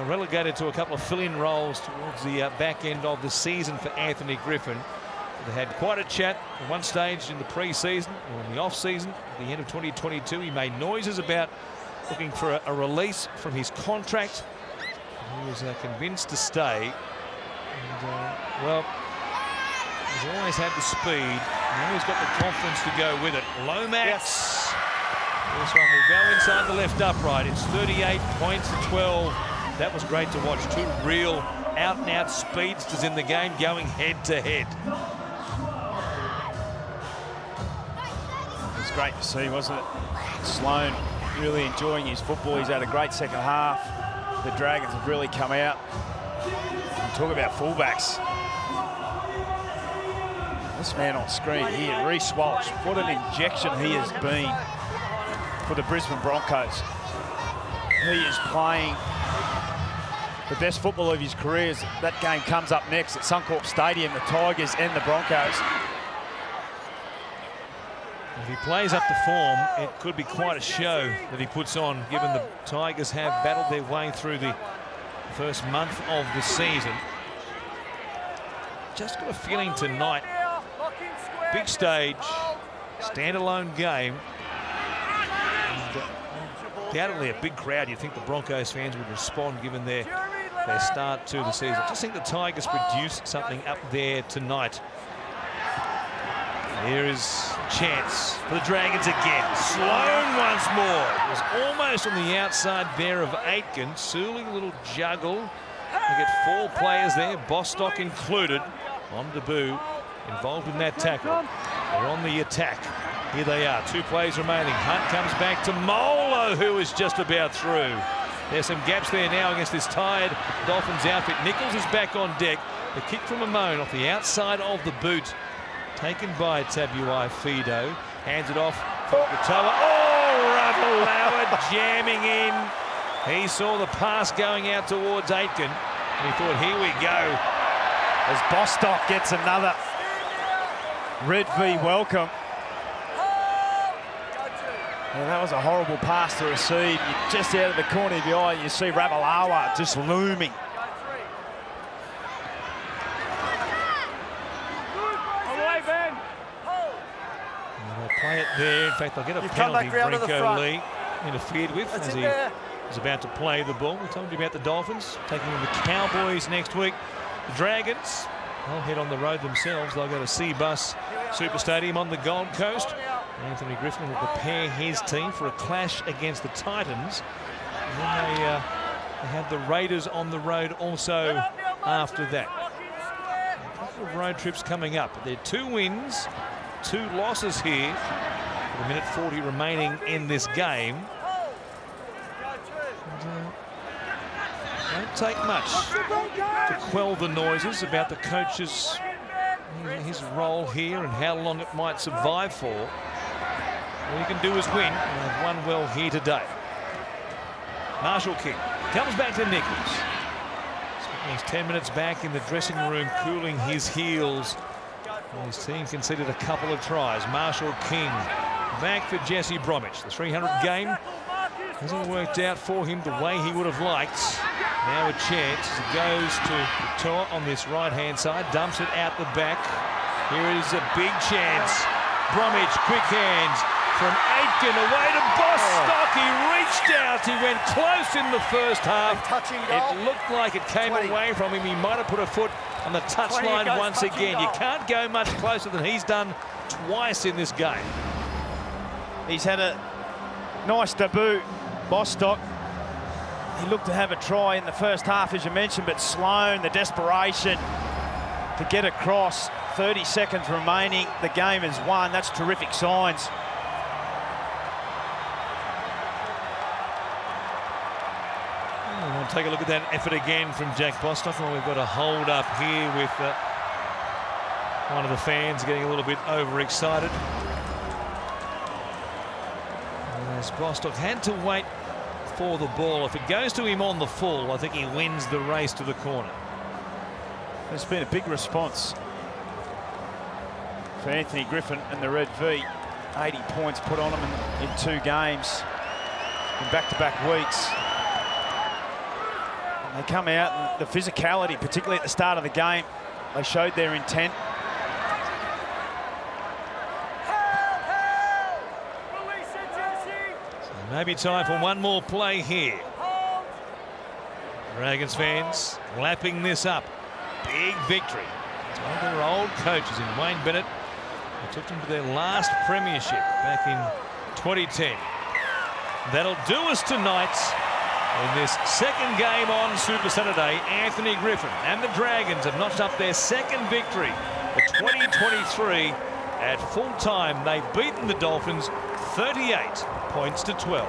relegated to a couple of fill-in roles towards the back end of the season for Anthony Griffin. They had quite a chat at one stage in the pre-season or in the off-season. At the end of 2022, he made noises about looking for a release from his contract. He was convinced to stay. And, well, he's always had the speed. Now he's got the confidence to go with it. Lomax. Yes. This one will go inside the left upright. It's 38 points to 12. That was great to watch. Two real out-and-out speedsters in the game going head-to-head. It was great to see, wasn't it? Sloan really enjoying his football. He's had a great second half. The Dragons have really come out. Talk about fullbacks. This man on screen here, Reece Walsh, what an injection he has been for the Brisbane Broncos. He is playing the best football of his career. That game comes up next at Suncorp Stadium, the Tigers and the Broncos. If he plays up to form, it could be quite a show that he puts on, given the Tigers have battled their way through the first month of the season. Just got a feeling tonight, big stage, standalone game. And, undoubtedly a big crowd. You'd think the Broncos fans would respond given their start to the season. I just think the Tigers produced something up there tonight. Here is a chance for the Dragons again. Sloan once more. It was almost on the outside there of Aitken. Sewling, a little juggle. They get 4 players there, Bostock included, on debut, involved in that tackle. They're on the attack. Here they are, 2 plays remaining. Hunt comes back to Molo, who is just about through. There's some gaps there now against this tired Dolphins outfit. Nichols is back on deck. The kick from Amone off the outside of the boot. Taken by Tabuai Fido. Hands it off for Katoa. Oh, Ravalawa jamming in. He saw the pass going out towards Aitken. And he thought, here we go. As Bostock gets another Red V welcome. And that was a horrible pass to receive. Just out of the corner of your eye, you see Ravalawa just looming. Play it there. In fact, they'll get a penalty. Brinko Lee interfered with as he was about to play the ball. We told you about the Dolphins taking on the Cowboys next week. The Dragons, they'll head on the road themselves. They'll go to Seabus Super Stadium on the Gold Coast. Anthony Griffin will prepare his team for a clash against the Titans. And then they have the Raiders on the road also after that. A couple of road trips coming up. They're 2 wins. 2 losses here. With a minute 40 remaining in this game. Won't take much to quell the noises about the coach's his role here and how long it might survive for. All you can do is win, and they've won well here today. Marshall King comes back to Nichols. He's 10 minutes back in the dressing room cooling his heels. His team conceded a couple of tries. Marshall King back for Jesse Bromwich. The 300 game hasn't worked out for him the way he would have liked. Now a chance as it goes to Toa on this right-hand side. Dumps it out the back. Here is a big chance. Bromwich, quick hands from Aitken away to Bostock. He reached out. He went close in the first half. It looked like it came away from him. He might have put a foot on the touchline once again. You can't go much closer than he's done twice in this game. He's had a nice debut, Bostock. He looked to have a try in the first half, as you mentioned, but Sloan, the desperation to get across. 30 seconds remaining. The game is won. That's terrific signs. We'll take a look at that effort again from Jack Bostock. Well, we've got a hold up here with one of the fans getting a little bit overexcited. As Bostock had to wait for the ball. If it goes to him on the full, I think he wins the race to the corner. There's been a big response for Anthony Griffin and the Red V. 80 points put on him in 2 games in back-to-back weeks. They come out, and the physicality, particularly at the start of the game, they showed their intent. So maybe time for one more play here. Dragons fans lapping this up. Big victory. It's one of their old coaches in Wayne Bennett. They took them to their last premiership back in 2010. That'll do us tonight. In this second game on Super Saturday, Anthony Griffin and the Dragons have notched up their 2nd victory for 2023. At full time, they've beaten the Dolphins 38 points to 12.